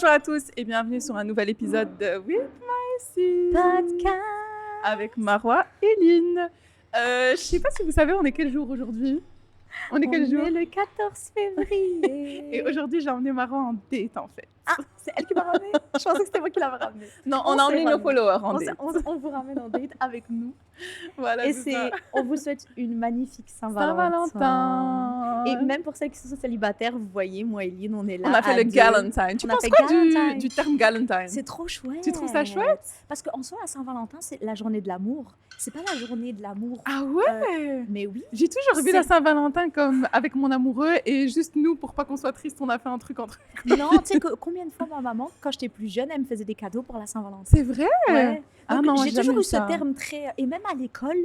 Bonjour à tous et bienvenue sur un nouvel épisode de With My Sis Podcast. avec Marwa et Lynn. Je sais pas si vous savez, on est quel jour aujourd'hui? On est quel jour? On est le 14 février. Et aujourd'hui, j'ai emmené Marwa en date en fait. Ah, c'est elle qui m'a ramené. Je pensais que c'était moi qui l'avais ramené. Non, on a emmené nos followers en On, date. on vous ramène en date avec nous. Voilà, Et c'est ça. on vous souhaite une magnifique Saint-Valentin. Saint-Valentin. Et même pour celles qui sont célibataires, vous voyez, moi et Lynn, on est là. On a fait à le deux. Galentine. Tu On a penses fait quoi Galentine. du terme Galentine? C'est trop chouette. Tu trouves ça chouette? Parce qu'en soi, la Saint-Valentin, c'est la journée de l'amour. C'est pas la journée de l'amour. Ah ouais? Mais oui. J'ai toujours vu la Saint-Valentin comme avec mon amoureux et juste nous, pour pas qu'on soit triste, on a fait un truc entre Non, tu sais combien de fois ma maman, quand j'étais plus jeune, elle me faisait des cadeaux pour la Saint-Valentin. C'est vrai? Ouais. Ah Donc, non, j'ai jamais toujours eu eu ce ça. terme très... Et même à l'école,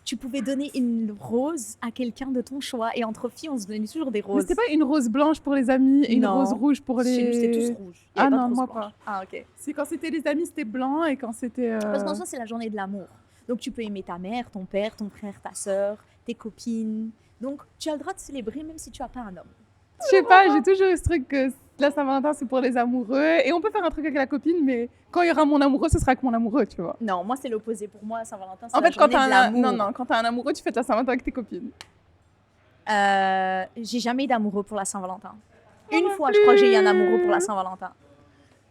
tu pouvais donner une rose à quelqu'un de ton choix. Et entre filles, on se donnait toujours des Mais roses. c'était pas une rose blanche pour les amis et une Non. rose rouge pour les... Chez nous, c'était tous rouges. Il y Ah avait pas de non, rose moi blanche. pas. Ah, ok. C'est quand c'était les amis, c'était blanc et quand c'était... Parce qu'en soi, c'est la journée de l'amour. Donc, tu peux aimer ta mère, ton père, ton frère, ta sœur, tes copines. Donc, tu as le droit de célébrer même si tu n'as pas un homme. Je sais pas, j'ai toujours eu ce truc que la Saint-Valentin, c'est pour les amoureux. Et on peut faire un truc avec la copine, mais quand il y aura mon amoureux, ce sera avec mon amoureux, tu vois. Non, moi, c'est l'opposé. Pour moi, Saint-Valentin, c'est En la fait, quand journée de l'amour. quand t'as un amoureux, tu fais ta Saint-Valentin avec tes copines. J'ai jamais eu d'amoureux pour la Saint-Valentin. Moi Une non fois, je crois que j'ai eu un plus. amoureux pour la Saint-Valentin.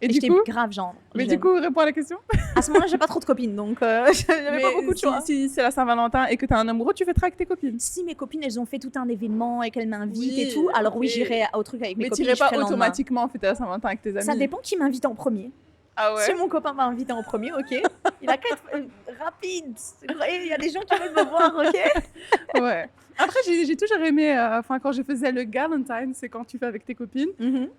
Et Et du j'étais coup... grave genre. Mais jeune. du coup, réponds à la question. À ce moment-là, j'ai pas trop de copines, donc j'avais Mais pas beaucoup de choix. si c'est la Saint-Valentin et que t'as un amoureux, tu fêteras avec tes copines. Si mes copines, elles ont fait tout un événement et qu'elles m'invitent Oui, et tout, alors oui, ok. j'irai au truc avec mes Mais copines. t'irais et je pas ferai le lendemain. automatiquement fêter la Saint-Valentin avec tes amis. Ça dépend qui m'invite en premier. Ah ouais? Si mon copain m'a invité en premier, ok. Il a qu'à être rapide. Vous voyez, il y a des gens qui veulent me voir, ok. Ouais. Après, j'ai toujours aimé, quand je faisais le Galentine, c'est quand tu fais avec tes copines,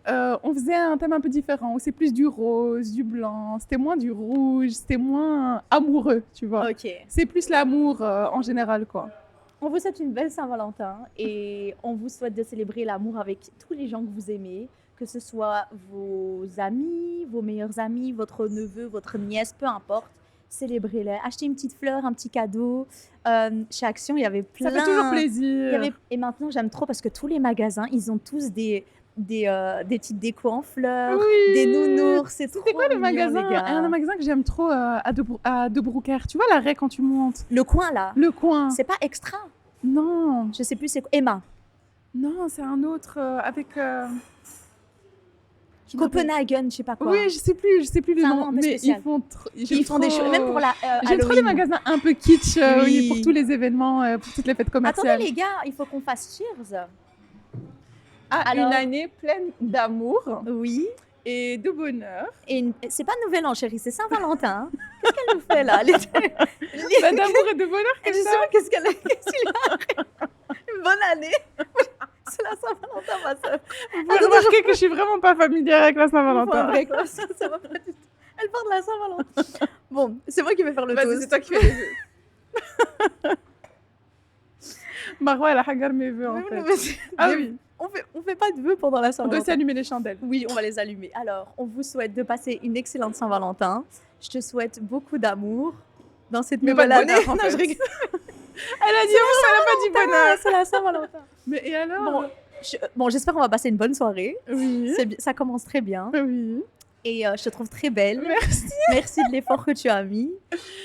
on faisait un thème un peu différent, où c'est plus du rose, du blanc, c'était moins du rouge, c'était moins amoureux, tu vois. Ok. C'est plus l'amour en général, quoi. On vous souhaite une belle Saint-Valentin et on vous souhaite de célébrer l'amour avec tous les gens que vous aimez, que ce soit vos amis, vos meilleurs amis, votre neveu, votre nièce, peu importe. Célébrez-les. Achetez une petite fleur, un petit cadeau. Chez Action, il y avait plein... Ça fait toujours Il plaisir. y avait... Et maintenant, j'aime trop parce que tous les magasins, ils ont tous des petites décos en fleurs, Oui. des nounours. C'est trop C'était quoi le mignon, magasin? les gars. Un magasin que j'aime trop à De Broecker. Tu vois l'arrêt quand tu montes? Le coin, là, Le coin. c'est pas extra. Non. Je sais plus, c'est quoi. Emma. Non, c'est un autre avec... Copenhagen, je sais pas quoi. Oui, je sais plus le C'est un nom, nom un peu mais spécial. ils font des choses, même pour la J'aime trop les Halloween. magasins un peu kitsch, oui, Oui. pour tous les événements, pour toutes les fêtes commerciales. Attendez les gars, il faut qu'on fasse cheers. alors- Une année pleine d'amour Oui. et de bonheur. Et c'est pas Nouvel An, chérie, c'est Saint-Valentin. Qu'est-ce qu'elle nous fait là Bah, d'amour et de bonheur, Et comme ça. justement, qu'est-ce qu'il a Une bonne année. C'est la Saint-Valentin, ma soeur. Vous remarquez que je suis vraiment pas familière avec la Il faut un Saint-Valentin. break, là, ça va pas du tout. Elle parle de la Saint-Valentin. Bon, c'est moi qui vais faire le Vas-y, toast. c'est toi qui fais les vœux. Marwa, elle a hagar mes vœux, en Oui, fait. non, mais c'est- Ah oui, on fait pas de vœux pendant la on doit Saint-Valentin. aussi allumer les chandelles. Oui, on va les allumer. Alors, on vous souhaite de passer une excellente Saint-Valentin. Je te souhaite beaucoup d'amour dans cette Mais pas nouvelle de année. bonheur, en Non, fait. je rigole. Elle a dit amour, elle a pas dit bonheur. C'est la Saint-Valentin. Mais et alors? Bon, j'espère qu'on va passer une bonne soirée. Oui, Ça commence très bien. oui. Et je te trouve très belle. Merci. Merci de l'effort que tu as mis.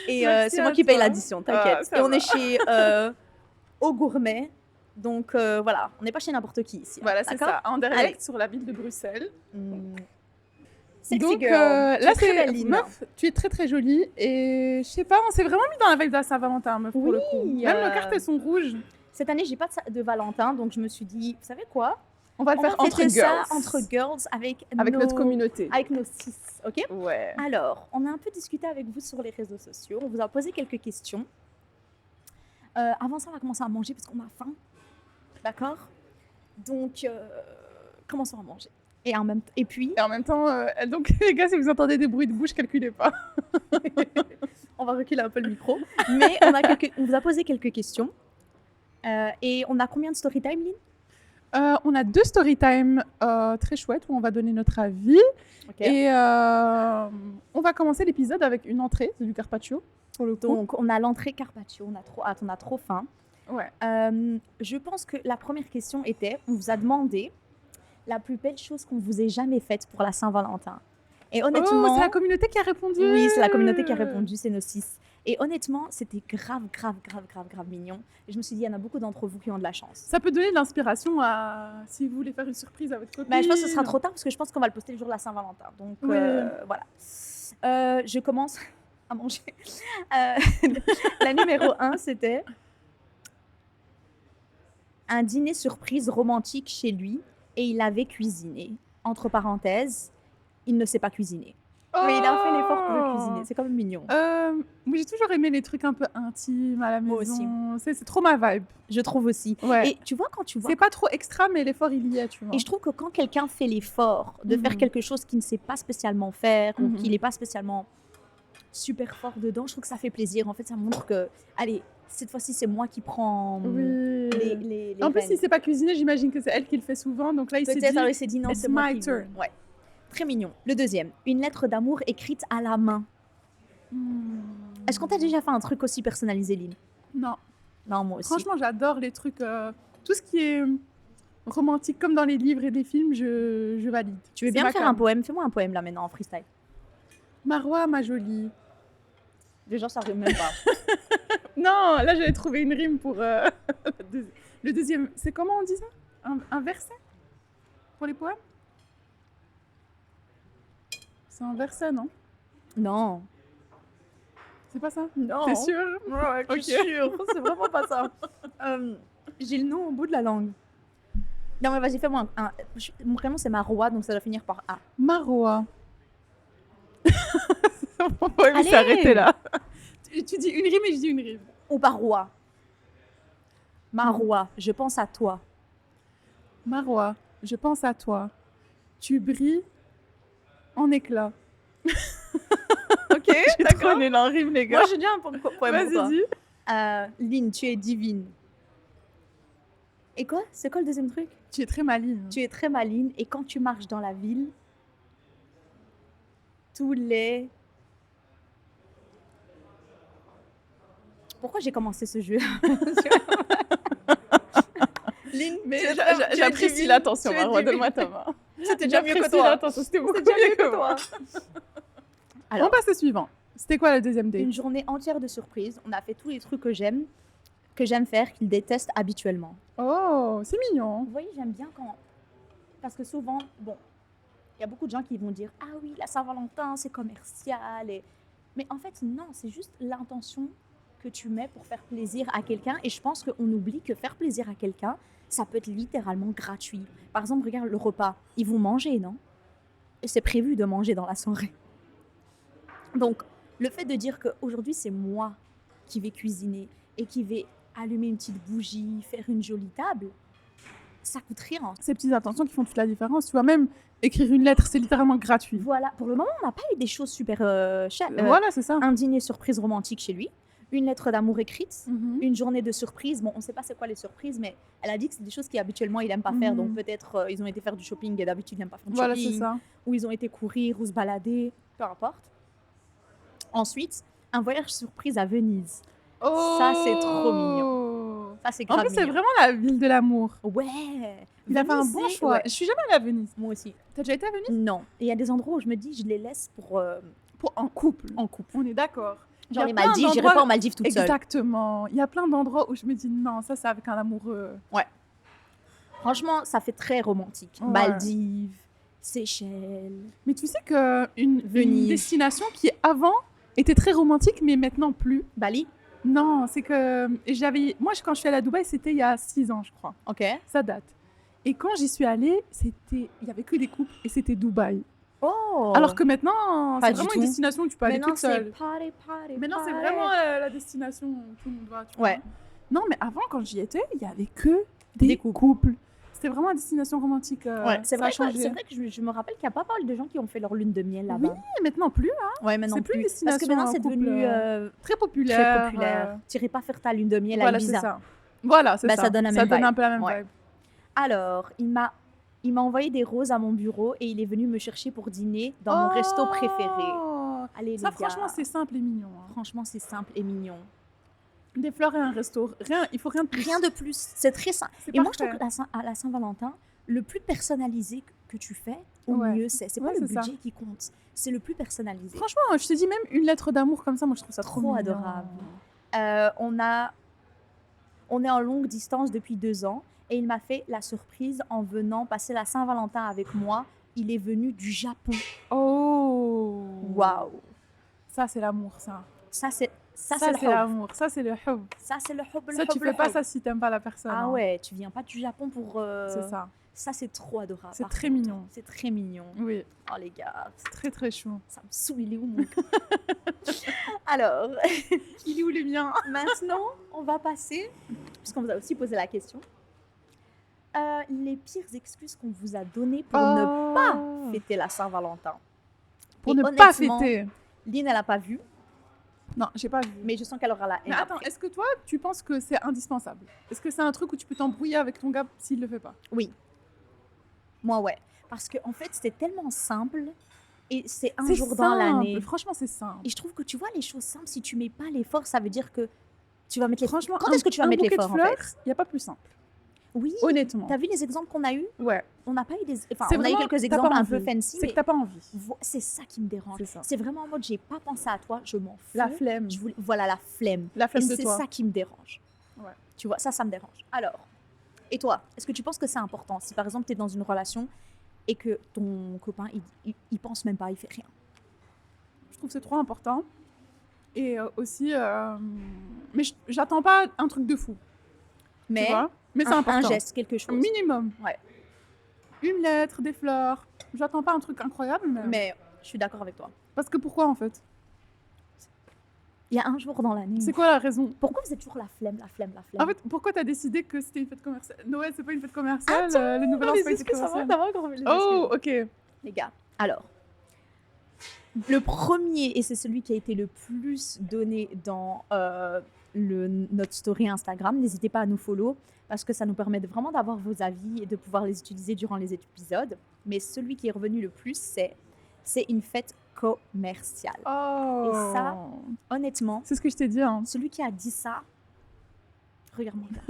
Et Merci c'est à moi qui paye toi. l'addition, t'inquiète. Ah, ça Et on va. est chez Au Gourmet. Donc voilà, on n'est pas chez n'importe qui ici. hein, Voilà, c'est d'accord ça, à Allez. Anderlecht, sur la ville de Bruxelles. Sexy Donc girl. là, Tu es très c'est belle, Lynn. meuf, tu es très très jolie et je sais pas, on s'est vraiment mis dans la vibe de la Saint-Valentin, meuf, pour le coup. Oui, Même nos cartes elles sont rouges. Cette année, j'ai pas de Valentin, donc je me suis dit, vous savez quoi On va le On faire va entre fêter girls, ça entre girls avec notre communauté. Avec nos 6, ok Ouais. Alors, on a un peu discuté avec vous sur les réseaux sociaux. On vous a posé quelques questions. Avant ça, on va commencer à manger parce qu'on a faim. D'accord Donc, commençons à manger. Et puis, Et en même temps, donc les gars, si vous entendez des bruits de bouche, calculez pas. on va reculer un peu le micro. Mais on vous a posé quelques questions. Et on a combien de story time, Lynn On a 2 story time très chouettes où on va donner notre avis. Ok. Et on va commencer l'épisode avec une entrée, c'est du carpaccio. Pour le coup. Donc, on a l'entrée carpaccio. On a trop faim. Ouais. Je pense que la première question était, on vous a demandé la plus belle chose qu'on vous ait jamais faite pour la Saint-Valentin. Et Oh, honnêtement, c'est la communauté qui a répondu. oui, c'est la communauté qui a répondu, c'est nos 6. Et honnêtement, c'était grave mignon. Et je me suis dit, il y en a beaucoup d'entre vous qui ont de la chance. Ça peut donner de l'inspiration à si vous voulez faire une surprise à votre copine. Bah, je pense que ce sera trop tard parce que je pense qu'on va le poster le jour de la Saint-Valentin. Donc Oui. voilà. Je commence à manger. La numéro 1, c'était un dîner surprise romantique chez lui et il avait cuisiné. Entre parenthèses, il ne sait pas cuisiner. Mais il a fait l'effort pour le cuisiner. C'est quand même mignon. Moi, j'ai toujours aimé les trucs un peu intimes à la maison. Moi aussi. C'est trop ma vibe. Je trouve aussi. Ouais. Et tu vois, quand tu vois. C'est pas trop extra, mais l'effort, il y est, tu vois. Et je trouve que quand quelqu'un fait l'effort de faire quelque chose qu'il ne sait pas spécialement faire ou qu'il n'est pas spécialement super fort dedans, je trouve que ça fait plaisir. En fait, ça montre que, allez, cette fois-ci, c'est moi qui prends les En plus, rênes. si c'est pas cuisiné, j'imagine que c'est elle qui le fait souvent. Donc là, il Peut-être, il s'est dit non, it's c'est moi my qui turn. Ouais. Très mignon. Le deuxième, une lettre d'amour écrite à la main. Est-ce qu'on t'a déjà fait un truc aussi personnalisé, Lynn? Non. Non, moi aussi. Franchement, j'adore les trucs. Tout ce qui est romantique, comme dans les livres et les films, je valide. Tu veux bien me faire un poème? Fais-moi un poème là maintenant en freestyle. Marois, ma jolie. Déjà, ça rime même pas. Non, là, j'avais trouvé une rime pour le deuxième. C'est comment on dit ça? Un verset? Pour les poèmes? C'est un verset, non? Non. C'est pas ça? Non. T'es sûre? Ouais, je suis sûre. C'est vraiment pas ça. J'ai le nom au bout de la langue. Non, mais vas-y, fais-moi un. Mon prénom, c'est Marois, donc ça doit finir par A. Marois. On va Allez. s'arrêter là. Tu dis une rime et je dis une rime. Ou par Roi. Marois, je pense à toi. Marois, je pense à toi. Tu brilles en éclat. Ok, J'ai trop nul en rime, les gars. Moi, j'ai déjà un poème pour toi. Vas-y, dis. Lynn, tu es divine. Et quoi? C'est quoi le deuxième truc? Tu es très maligne. Tu es très maligne et quand tu marches dans la ville, tous les... Pourquoi j'ai commencé ce jeu? Lynn, Mais tu es j'apprécie divine, l'attention, tu es Marois, divine. donne-moi ta main. C'était déjà mieux que J'apprécie toi. l'attention, c'était beaucoup C'était déjà mieux que toi. moi. Alors, On passe au suivant. C'était quoi le deuxième date? une journée entière de surprises. On a fait tous les trucs que j'aime faire, qu'il déteste habituellement. Oh, c'est mignon. Vous voyez, j'aime bien quand... Parce que souvent, bon, il y a beaucoup de gens qui vont dire « Ah oui, la Saint-Valentin, c'est commercial. » Mais en fait, non, c'est juste l'intention que tu mets pour faire plaisir à quelqu'un. Et je pense qu'on oublie que faire plaisir à quelqu'un, ça peut être littéralement gratuit. Par exemple, regarde le repas. Ils vont manger, non? Et c'est prévu de manger dans la soirée. Donc, le fait de dire qu'aujourd'hui, c'est moi qui vais cuisiner et qui vais allumer une petite bougie, faire une jolie table, ça coûte rien. Ces petites attentions qui font toute la différence. Tu vois, même écrire une lettre, c'est littéralement gratuit. Voilà, pour le moment, on n'a pas eu des choses super chères. Voilà, c'est ça. Un dîner surprise romantique chez lui, une lettre d'amour écrite, Mhm. une journée de surprise. Bon, on ne sait pas c'est quoi les surprises, mais elle a dit que c'est des choses qu'habituellement, il n'aime pas faire. Donc peut-être ils ont été faire du shopping et d'habitude, il n'aime pas faire du Voilà, shopping. c'est ça. Ou ils ont été courir ou se balader, peu importe. Ensuite, un voyage surprise à Venise. Ça, c'est trop mignon. Ça, c'est En grave plus, c'est mignon. vraiment la ville de l'amour. Ouais. Il a fait un Venise, bon c'est- choix. ouais. Je suis jamais allée à Venise. Moi aussi. T'as déjà été à Venise? Non. Et il y a des endroits où je me dis, je les laisse pour... En couple. En couple. On est d'accord. Il y Genre a les plein Maldives, j'irai d'endroits- pas aux Maldives toute seule. Exactement. Il y a plein d'endroits où je me dis non, ça c'est avec un amoureux. Franchement, ça fait très romantique. Ouais. Maldives, Seychelles. Mais tu sais que une Venise. destination qui avant était très romantique, mais maintenant plus. Bali. Non, c'est que moi quand je suis allée à Dubaï, c'était il y a 6 ans, je crois. Ok. Ça date. Et quand j'y suis allée, il y avait que des couples et c'était Dubaï. Oh. Alors que maintenant, Pas c'est du vraiment tout. une destination où tu peux aller maintenant, toute c'est seule. party. Maintenant, c'est party. vraiment la destination où tout le monde va. Tu Ouais. vois. Non, mais avant, quand j'y étais, il y avait que des couples. C'était vraiment une destination romantique. Ouais, c'est ça a vrai, changé. c'est vrai que je me rappelle qu'il y a pas mal de gens qui ont fait leur lune de miel là-bas. Oui, maintenant plus. Hein. Ouais, maintenant C'est plus une plus. Parce que destination maintenant, en c'est couple, devenu Très populaire. très populaire. T'irais pas faire ta lune de miel à Voilà, c'est Ibiza. ça. Voilà, c'est Bah, ça. ça donne la même vibe. un peu la même Ouais. vibe. Alors, il m'a envoyé des roses à mon bureau et il est venu me chercher pour dîner dans mon resto préféré. Allez, Ça, les gars. franchement, c'est simple et mignon. Hein. Franchement, c'est simple et mignon. Des fleurs et un resto. Il faut rien de plus. Rien de plus. C'est très simple. C'est Et moi, je trouve parfait. que à la Saint-Valentin, le plus personnalisé que tu fais, au Ouais. mieux c'est. C'est pas Ouais, le c'est ça. budget qui compte, c'est le plus personnalisé. Franchement, je te dis même une lettre d'amour comme ça, moi je trouve ça trop Trop mignon. adorable. On est en longue distance depuis 2 ans et il m'a fait la surprise en venant passer la Saint-Valentin avec moi. Il est venu du Japon. Oh. Waouh. Ça, c'est l'amour, ça. Ça c'est Ça, le c'est hub. l'amour. Ça, c'est le hub. Ça c'est le hub, le Ça, hub, tu le fais pas hub. ça si t'aimes pas la personne. Ah hein. ouais, tu viens pas du Japon pour C'est ça. Ça c'est trop adorable. C'est par très contre. mignon. C'est très mignon. Oui, Oh les gars, c'est très très chou. ça me saoule, il est où mon gars? Alors, Il est où les miens? maintenant, on va passer, puisqu'on vous a aussi posé la question, les pires excuses qu'on vous a données pour ne pas fêter la Saint-Valentin. Pour Et ne pas honnêtement, fêter. Lynn, elle n'a pas vu, Non, j'ai pas vu. mais je sens qu'elle aura la Mais haine attends, après. est-ce que toi, tu penses que c'est indispensable? Est-ce que c'est un truc où tu peux t'embrouiller avec ton gars s'il le fait pas? Oui. Moi, ouais. Parce qu'en fait, c'était tellement simple et c'est un C'est jour dans simple. l'année. Franchement, c'est simple. Et je trouve que tu vois les choses simples, si tu mets pas l'effort, ça veut dire que tu vas mettre l'effort. Franchement, Quand est-ce que tu vas un mettre bouquet de l'effort en fleurs, fait? il n'y a pas plus simple. Oui. Honnêtement. T'as vu les exemples qu'on a eus? Ouais. On n'a pas eu des. Enfin, C'est on a eu vraiment, quelques t'as pas exemples un peu envie. fancy, C'est mais que t'as pas envie. c'est ça qui me dérange. C'est ça. C'est vraiment en mode j'ai pas pensé à toi, je m'en fous. La flemme. Voilà la flemme. La Et flemme de c'est toi. ça qui me dérange. Ouais. Tu vois, ça me dérange. Alors, et toi, est-ce que tu penses que c'est important si par exemple tu es dans une relation et que ton copain il pense même pas, il fait rien? Je trouve que c'est trop important. Et aussi, mais j'attends pas un truc de fou. Mais Tu vois? Mais c'est un important. geste, quelque chose. Un minimum. Ouais. Une lettre, des fleurs. J'attends pas un truc incroyable, mais. Mais je suis d'accord avec toi. Parce que pourquoi en fait? Il y a un jour dans l'année. C'est quoi la raison? Pourquoi vous êtes toujours la flemme? En fait, pourquoi t'as décidé que c'était une fête commerciale? Noël, c'est pas une fête commerciale. Attends, le Nouvel An, les c'est pas une fête excuses, ça va, commerciale. t'as pas encore vu les Oh, excuses. ok. Les gars, alors, le premier, et c'est celui qui a été le plus donné dans notre story Instagram, n'hésitez pas à nous follow, parce que ça nous permet vraiment d'avoir vos avis et de pouvoir les utiliser durant les épisodes. Mais celui qui est revenu le plus, c'est une fête commerciale. Oh. Et ça- Honnêtement, C'est ce que je t'ai dit. Hein. celui qui a dit ça, regarde-moi bien.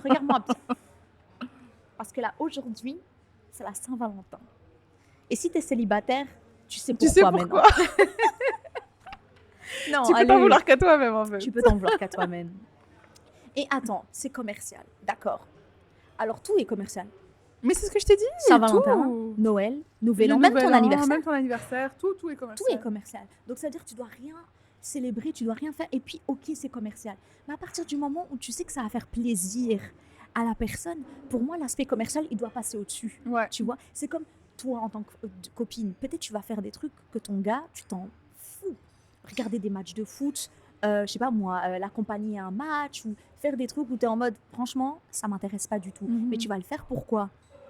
Regarde-moi bien. Parce que là, aujourd'hui, c'est la Saint-Valentin. Et si tu es célibataire, tu sais Tu pourquoi, sais maintenant. pourquoi? Non, Tu peux allez, t'en vouloir qu'à toi-même en fait. tu peux t'en vouloir qu'à toi-même. Et attends, c'est commercial, d'accord. Alors tout est commercial. Mais c'est ce que je t'ai dit. Saint-Valentin, tout. Noël, Nouvel Le An, même Nouvel ton An, anniversaire. Même ton anniversaire, tout est commercial. Tout est commercial. Donc ça veut dire que tu dois rien célébrer, tu dois rien faire. Et puis, ok, c'est commercial. Mais à partir du moment où tu sais que ça va faire plaisir à la personne, pour moi, l'aspect commercial, il doit passer au-dessus. Ouais. Tu vois, c'est comme toi en tant que copine. Peut-être tu vas faire des trucs que ton gars, tu t'en fous. Regarder des matchs de foot, je sais pas moi, l'accompagner à un match ou faire des trucs où tu es en mode, franchement, ça m'intéresse pas du tout. Mhm. Mais tu vas le faire pourquoi?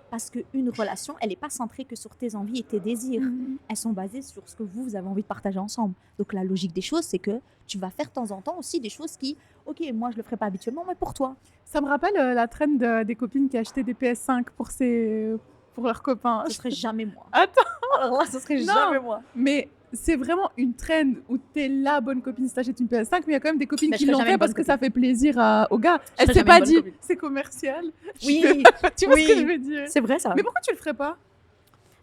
Parce qu'une relation, elle n'est pas centrée que sur tes envies et tes désirs. Mhm. Elles sont basées sur ce que vous avez envie de partager ensemble. Donc la logique des choses, c'est que tu vas faire de temps en temps aussi des choses qui, ok, moi je le ferai pas habituellement, mais pour toi. Ça me rappelle la trend des copines qui achetaient des PS5 pour leurs copains. Ce serait jamais moi. Attends. Alors là, ce serait Non. jamais moi. Mais c'est vraiment une trend où t'es la bonne copine si t'achètes une PS5, mais il y a quand même des copines Mais je qui serais l'ont jamais fait une parce bonne que ça fait plaisir aux gars. Je Elle serais s'est jamais pas une bonne dit, copine. c'est commercial. Oui, Tu vois Oui. ce que je veux dire? c'est vrai ça. Mais pourquoi tu le ferais pas?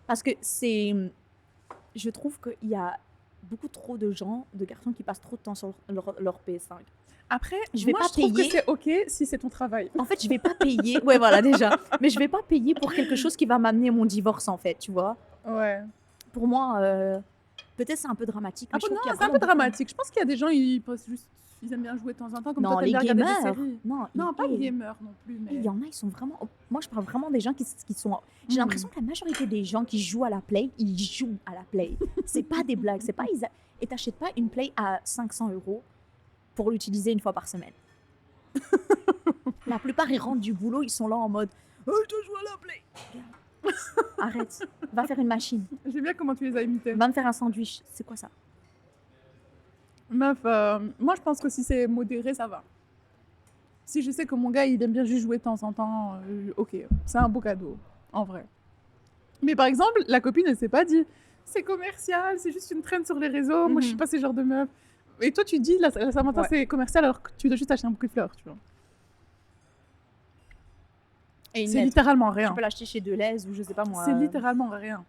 Parce que c'est. Je trouve qu'il y a beaucoup trop de gens, de garçons qui passent trop de temps sur leur PS5. Après, Je vais moi, pas je trouve payer. que c'est ok si c'est ton travail. En fait, je vais pas payer. Ouais, voilà, déjà. Mais je vais pas payer pour quelque chose qui va m'amener à mon divorce, en fait, tu vois. Ouais. Pour moi, peut-être c'est un peu dramatique. Mais Ah, je trouve non, qu'il y a c'est un peu vraiment beaucoup de- dramatique. Je pense qu'il y a des gens, ils aiment bien jouer de temps en temps, comme Non, toi, t'aimes les bien regarder des gamers. séries. Non, Non, pas les les gamers non plus, mais... Il y en a, ils sont vraiment. Moi, je parle vraiment des gens qui sont. J'ai Mhm. l'impression que la majorité des gens qui jouent à la Play, ils jouent à la Play. C'est pas des blagues. C'est pas. Et t'achètes pas une Play à 500 € pour l'utiliser une fois par semaine. La plupart, ils rentrent du boulot, ils sont là en mode. Oh, je dois jouer à la Play. Arrête. Va faire une machine. J'aime bien comment tu les as imités. Va me faire un sandwich. C'est quoi ça? Meuf, moi je pense que si c'est modéré, ça va. Si je sais que mon gars il aime bien juste jouer de temps en temps, ok, c'est un beau cadeau, en vrai. Mais par exemple, la copine elle s'est pas dit c'est commercial, c'est juste une traîne sur les réseaux, moi je suis Mhm. pas ce genre de meuf. Et toi tu dis la Saint-Valentin Ouais. c'est commercial alors que tu dois juste acheter un bouquet de fleurs, tu vois. Et une C'est lettre. littéralement Tu rien. peux l'acheter chez Deleuze ou je sais pas moi. C'est littéralement rien.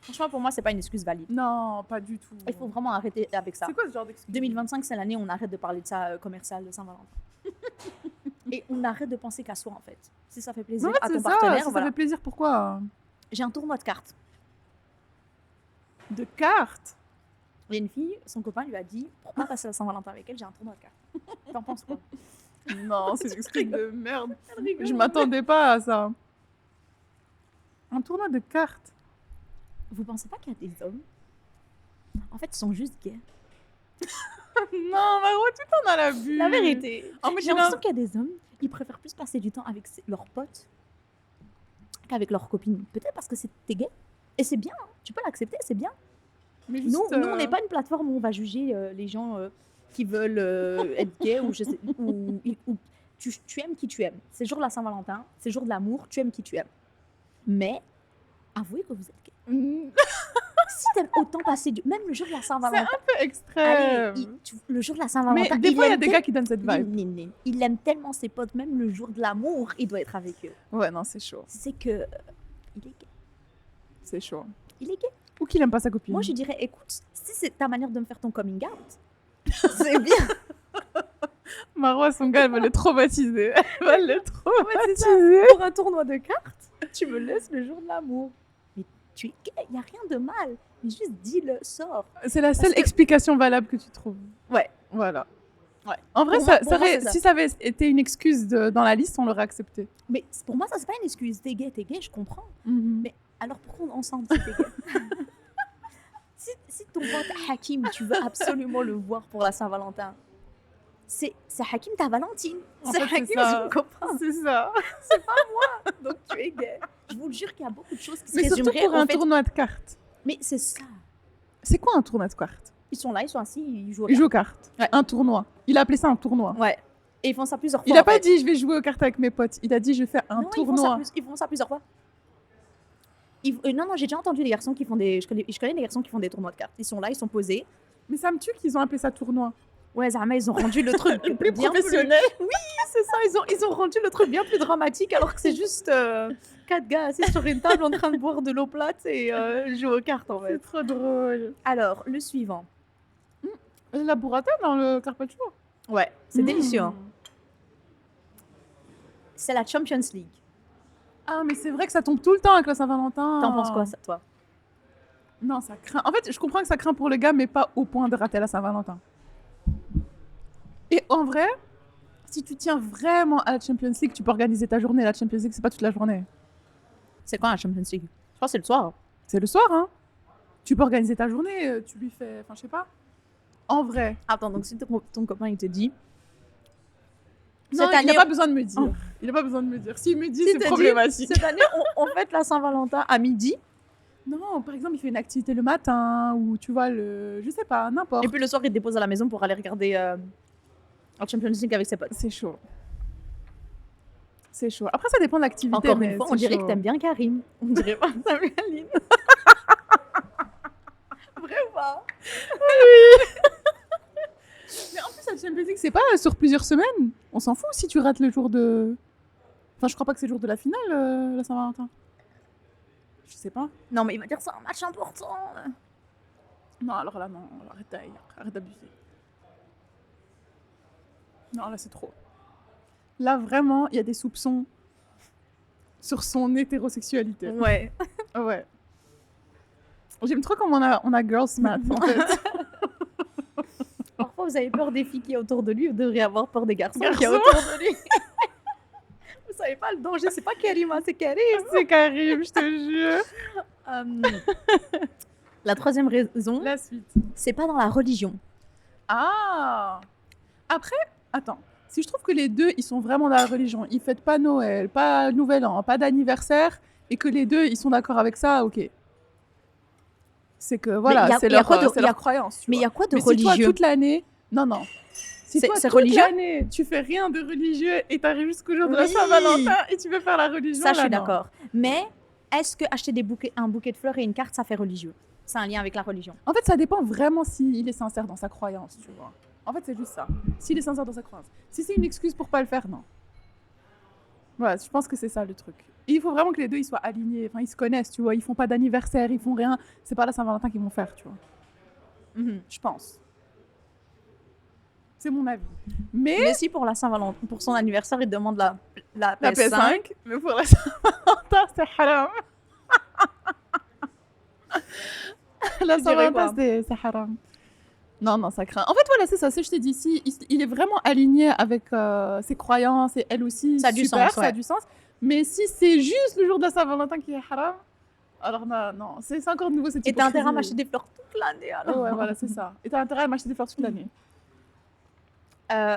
Franchement, pour moi, c'est pas une excuse valide. Non, pas du tout. Il faut vraiment arrêter avec ça. C'est quoi ce genre d'excuse? 2025, c'est l'année où on arrête de parler de ça commercial de Saint-Valentin. Et on arrête de penser qu'à soi, en fait. Si ça fait plaisir En fait, à c'est ton ça. partenaire, Si voilà. ça fait plaisir, pourquoi? J'ai un tournoi de cartes. De cartes? Il y a une fille, son copain lui a dit pour pas passer la Saint-Valentin avec elle, j'ai un tournoi de cartes. T'en penses quoi? Non, c'est des excuses de merde. Elle rigole. Je m'attendais pas à ça. Un tournoi de cartes? Vous pensez pas qu'il y a des hommes? En fait, ils sont juste gays. Non, Maro, tout le temps dans la vue. La vérité. En fait, J'ai l'impression qu'il y a des hommes, ils préfèrent plus passer du temps avec leurs potes qu'avec leurs copines. Peut-être parce que t'es gay. Et c'est bien, hein. Tu peux l'accepter, c'est bien. Mais juste, Nous, on n'est pas une plateforme où on va juger les gens qui veulent être gays ou, ou tu aimes qui tu aimes. C'est le jour de la Saint-Valentin, c'est le jour de l'amour, tu aimes qui tu aimes. Mais avouez que vous êtes gay. Si t'aimes autant passer du... Même le jour de la C'est Saint-Valentin. un peu extrême. Allez, le jour de la Mais Saint-Valentin, des fois, il y a aime des gars qui donnent cette vibe. il aime tellement ses potes, même le jour de l'amour, il doit être avec eux. Ouais, non, c'est chaud. C'est que... il est gay. C'est chaud. Il est gay. Ou qu'il aime pas sa copine. Moi, je dirais, écoute, si c'est ta manière de me faire ton coming out, c'est bien. Marois, son gars, elle va le traumatiser. Elle va le c'est traumatiser. Pour un tournoi de cartes, tu me laisses le jour de l'amour. Mais tu es gay, il n'y a rien de mal. Mais juste dis-le, sors. C'est la seule que- explication valable que tu trouves. Ouais. Voilà. Ouais. En vrai, Pour moi, c'est ça. si ça avait été une excuse dans la liste, on l'aurait accepté. Mais pour moi, ça, c'est pas une excuse. T'es gay, je comprends. Mhm. Mais alors pourquoi on ensemble si t'es gay? si ton pote Hakim, tu veux absolument le voir pour la Saint-Valentin, c'est Hakim ta Valentine. En C'est fait, c'est Hakim ça. son copain. C'est ça. Donc tu es gay. Je vous le jure qu'il y a beaucoup de choses qui se Mais surtout résumeraient pour en un fait. tournoi de cartes. Mais c'est ça. C'est quoi un tournoi de cartes? Ils sont là, ils sont assis, ils jouent au Il joue aux cartes. Ouais. Un tournoi. Il a appelé ça un tournoi. Ouais. Et ils font ça plusieurs fois. Il a en pas fait. dit je vais jouer aux cartes avec mes potes. Il a dit je fais un Non, tournoi. Ils font ça plusieurs fois. Non, j'ai déjà entendu des garçons qui font des. Je connais des garçons qui font des tournois de cartes. Ils sont là, ils sont posés. Mais ça me tue qu'ils ont appelé ça tournoi. Ouais, Zama, ils ont rendu le truc Plus bien professionnel. Oui, c'est ça. Ils ont rendu le truc bien plus dramatique alors que c'est juste 4 gars assis sur une table en train de boire de l'eau plate et jouer aux cartes en fait. C'est trop drôle. Alors, le suivant. La burrata dans le carpaccio. Ouais, c'est Mmh. délicieux. Hein. C'est la Champions League. Ah, mais c'est vrai que ça tombe tout le temps avec la Saint-Valentin. T'en penses quoi, ça, toi? Non, ça craint. En fait, je comprends que ça craint pour le gars, mais pas au point de rater la Saint-Valentin. Et en vrai, si tu tiens vraiment à la Champions League, tu peux organiser ta journée. La Champions League, c'est pas toute la journée. C'est quoi la Champions League? Je pense que c'est le soir. C'est le soir, hein. Tu peux organiser ta journée, tu lui fais... Enfin, je sais pas. En vrai. Attends, donc si ton copain il te dit. Non, Cette il année, n'a pas besoin de me dire. Oh. Il n'a pas besoin de me dire. S'il me dit, Si c'est te dit, problématique. cette année, on fête la Saint-Valentin à midi. Non, par exemple, il fait une activité le matin, ou tu vois, je sais pas, n'importe. Et puis le soir, il te dépose à la maison pour aller regarder la Champions League avec ses potes. C'est chaud. C'est chaud. Après, ça dépend de l'activité. Encore mais une fois, c'est on dirait chaud. que t'aimes bien Karim. On dirait pas Samuel Aline. Vrai ou pas? Mais en plus, la Champions League, c'est pas sur plusieurs semaines. On s'en fout si tu rates le jour de... Enfin, je crois pas que c'est le jour de la finale, la Saint-Valentin. Je sais pas. Non, mais il va dire c'est un match important. Non, alors là, non. Arrête d'abuser. Non, là, c'est trop. Là, vraiment, il y a des soupçons sur son hétérosexualité. Ouais. Ouais. J'aime trop comme on a girls math, en fait. Parfois, vous avez peur des filles qui est autour de lui, vous devriez avoir peur des garçons qui est Garçons. autour de lui. Vous savez pas le danger, c'est pas Karima, c'est Karim. C'est Karim, je te jure. La troisième raison, La suite. c'est pas dans la religion. Ah. Après, attends. Si je trouve que les deux, ils sont vraiment dans la religion, ils fêtent pas Noël, pas Nouvel An, pas d'anniversaire, et que les deux, ils sont d'accord avec ça, ok. C'est que voilà, y a- c'est y a leur, quoi de- c'est y a- leur croyance. Mais il y a quoi de Mais si toi, religieux? toute l'année, non. Si C'est- toi, c'est toute religieux l'année, tu fais rien de religieux et t'arrives jusqu'au jour de la Oui. Saint-Valentin et tu veux faire la religion, Ça, je là, suis non. d'accord. Mais est-ce que acheter un bouquet de fleurs et une carte, ça fait religieux? C'est un lien avec la religion. En fait, ça dépend vraiment s'il est sincère dans sa croyance, tu vois. En fait, c'est juste ça. S'il est sincère dans sa croyance. Si c'est une excuse pour pas le faire, non. Ouais, je pense que c'est ça le truc. Et il faut vraiment que les deux ils soient alignés. Enfin, ils se connaissent, tu vois. Ils font pas d'anniversaire, ils font rien. C'est pas la Saint-Valentin qu'ils vont faire, tu vois. Je pense. C'est mon avis. Mais si pour la Saint-Valentin, pour son anniversaire, il demande la La PS5. PS5, mais pour la Saint-Valentin, c'est haram. La Tu dirais Saint-Valentin, quoi c'est haram. Non, ça craint. En fait, voilà, c'est ça. Ce que je t'ai dit, si il est vraiment aligné avec ses croyances et elle aussi, Ça a du super, sens, ça a ouais. du sens. Mais si c'est juste le jour de la Saint-Valentin qui est haram, alors non, c'est encore de nouveau cette Et t'as intérêt à hypocrisie. m'acheter des fleurs toute l'année, alors. Ouais, voilà, c'est ça. Et t'as intérêt à m'acheter des fleurs toute l'année.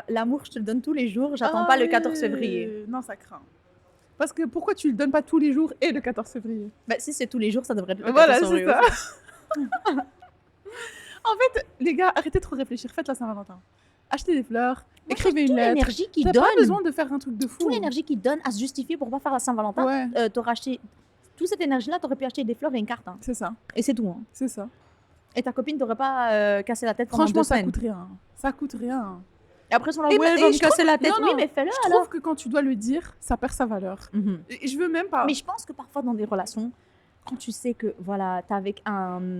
L'amour, je te le donne tous les jours. J'attends pas le 14 février. Non, ça craint. Parce que pourquoi tu le donnes pas tous les jours et le 14 février? Bah, si c'est tous les jours, ça devrait être le 14 Voilà, février. c'est ça. En fait, les gars, arrêtez de trop réfléchir. Faites la Saint-Valentin. Achetez des fleurs, écrivez une Toute lettre. l'énergie qu'il T'as donne, pas besoin de faire un truc de fou. toute l'énergie qu'il donne à se justifier pour pas faire la Saint-Valentin, Ouais, t'aurais acheté toute cette énergie-là, t'aurais pu acheter des fleurs et une carte, hein. c'est ça, Et c'est tout, hein. c'est ça. Et ta copine t'aurait pas cassé la tête pendant Franchement, 2 ça semaines. coûte rien. Ça coûte rien. Et après, ils sont là, Et ouais, bah, elle va et me je casser trouve- la tête. non, Oui, non, mais fais-le Je alors. trouve que quand tu dois le dire, ça perd sa valeur. Et je veux même pas. Mais je pense que parfois dans des relations, quand tu sais que voilà, t'es avec un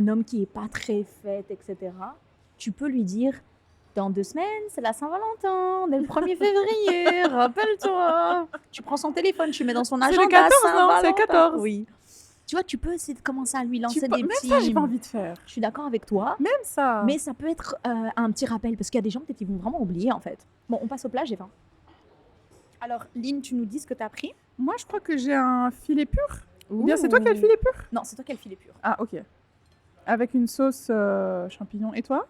homme qui est pas très fait, etc., tu peux lui dire dans 2 semaines, c'est la Saint-Valentin, on est le 1er février, rappelle-toi. Tu prends son téléphone, tu mets dans son C'est le agenda 14, non? Saint-Valentin. C'est le 14. Oui. Tu vois, tu peux essayer de commencer à lui Tu lancer peux- des Même petits. ça, j'ai pas envie de faire. Je suis d'accord avec toi. Même ça. Mais ça peut être un petit rappel, parce qu'il y a des gens peut-être qui vont vraiment oublier en fait. Bon, on passe au plat, j'ai faim. Alors, Lynn, tu nous dis ce que tu as pris. Moi, je crois que j'ai un filet pur. Ou bien c'est toi qui as le filet pur? Non, c'est toi qui as le filet pur. Ah, ok. Avec une sauce champignon. Et toi?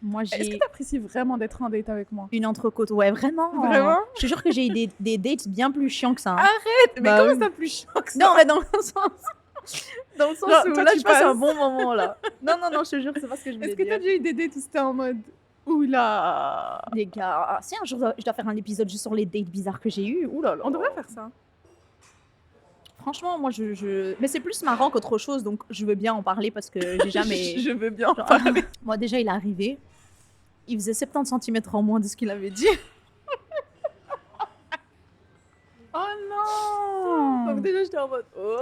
Moi, Est-ce que j'ai t'apprécies vraiment d'être en date avec moi? une entrecôte. Ouais, vraiment. Vraiment? Je te jure que j'ai eu des dates bien plus chiants que ça, hein. Mais Bah comment oui. ça plus chiant que ça? Non, mais dans le sens. Dans le sens Non, où toi, là, tu je passe un passes. bon moment là. Non, je te jure, c'est pas ce que je voulais Est-ce que t'as dire. déjà eu des dates où c'était en mode oula? Les gars, si un jour je dois faire un épisode juste sur les dates bizarres que j'ai eues, oulala. On devrait faire ça. Franchement, moi, Mais c'est plus marrant qu'autre chose, donc je veux bien en parler parce que j'ai jamais. Je veux bien. Genre, moi, déjà, il est arrivé. Il faisait 70 cm en moins de ce qu'il avait dit. Oh non! Donc, déjà, j'étais en mode. Oh.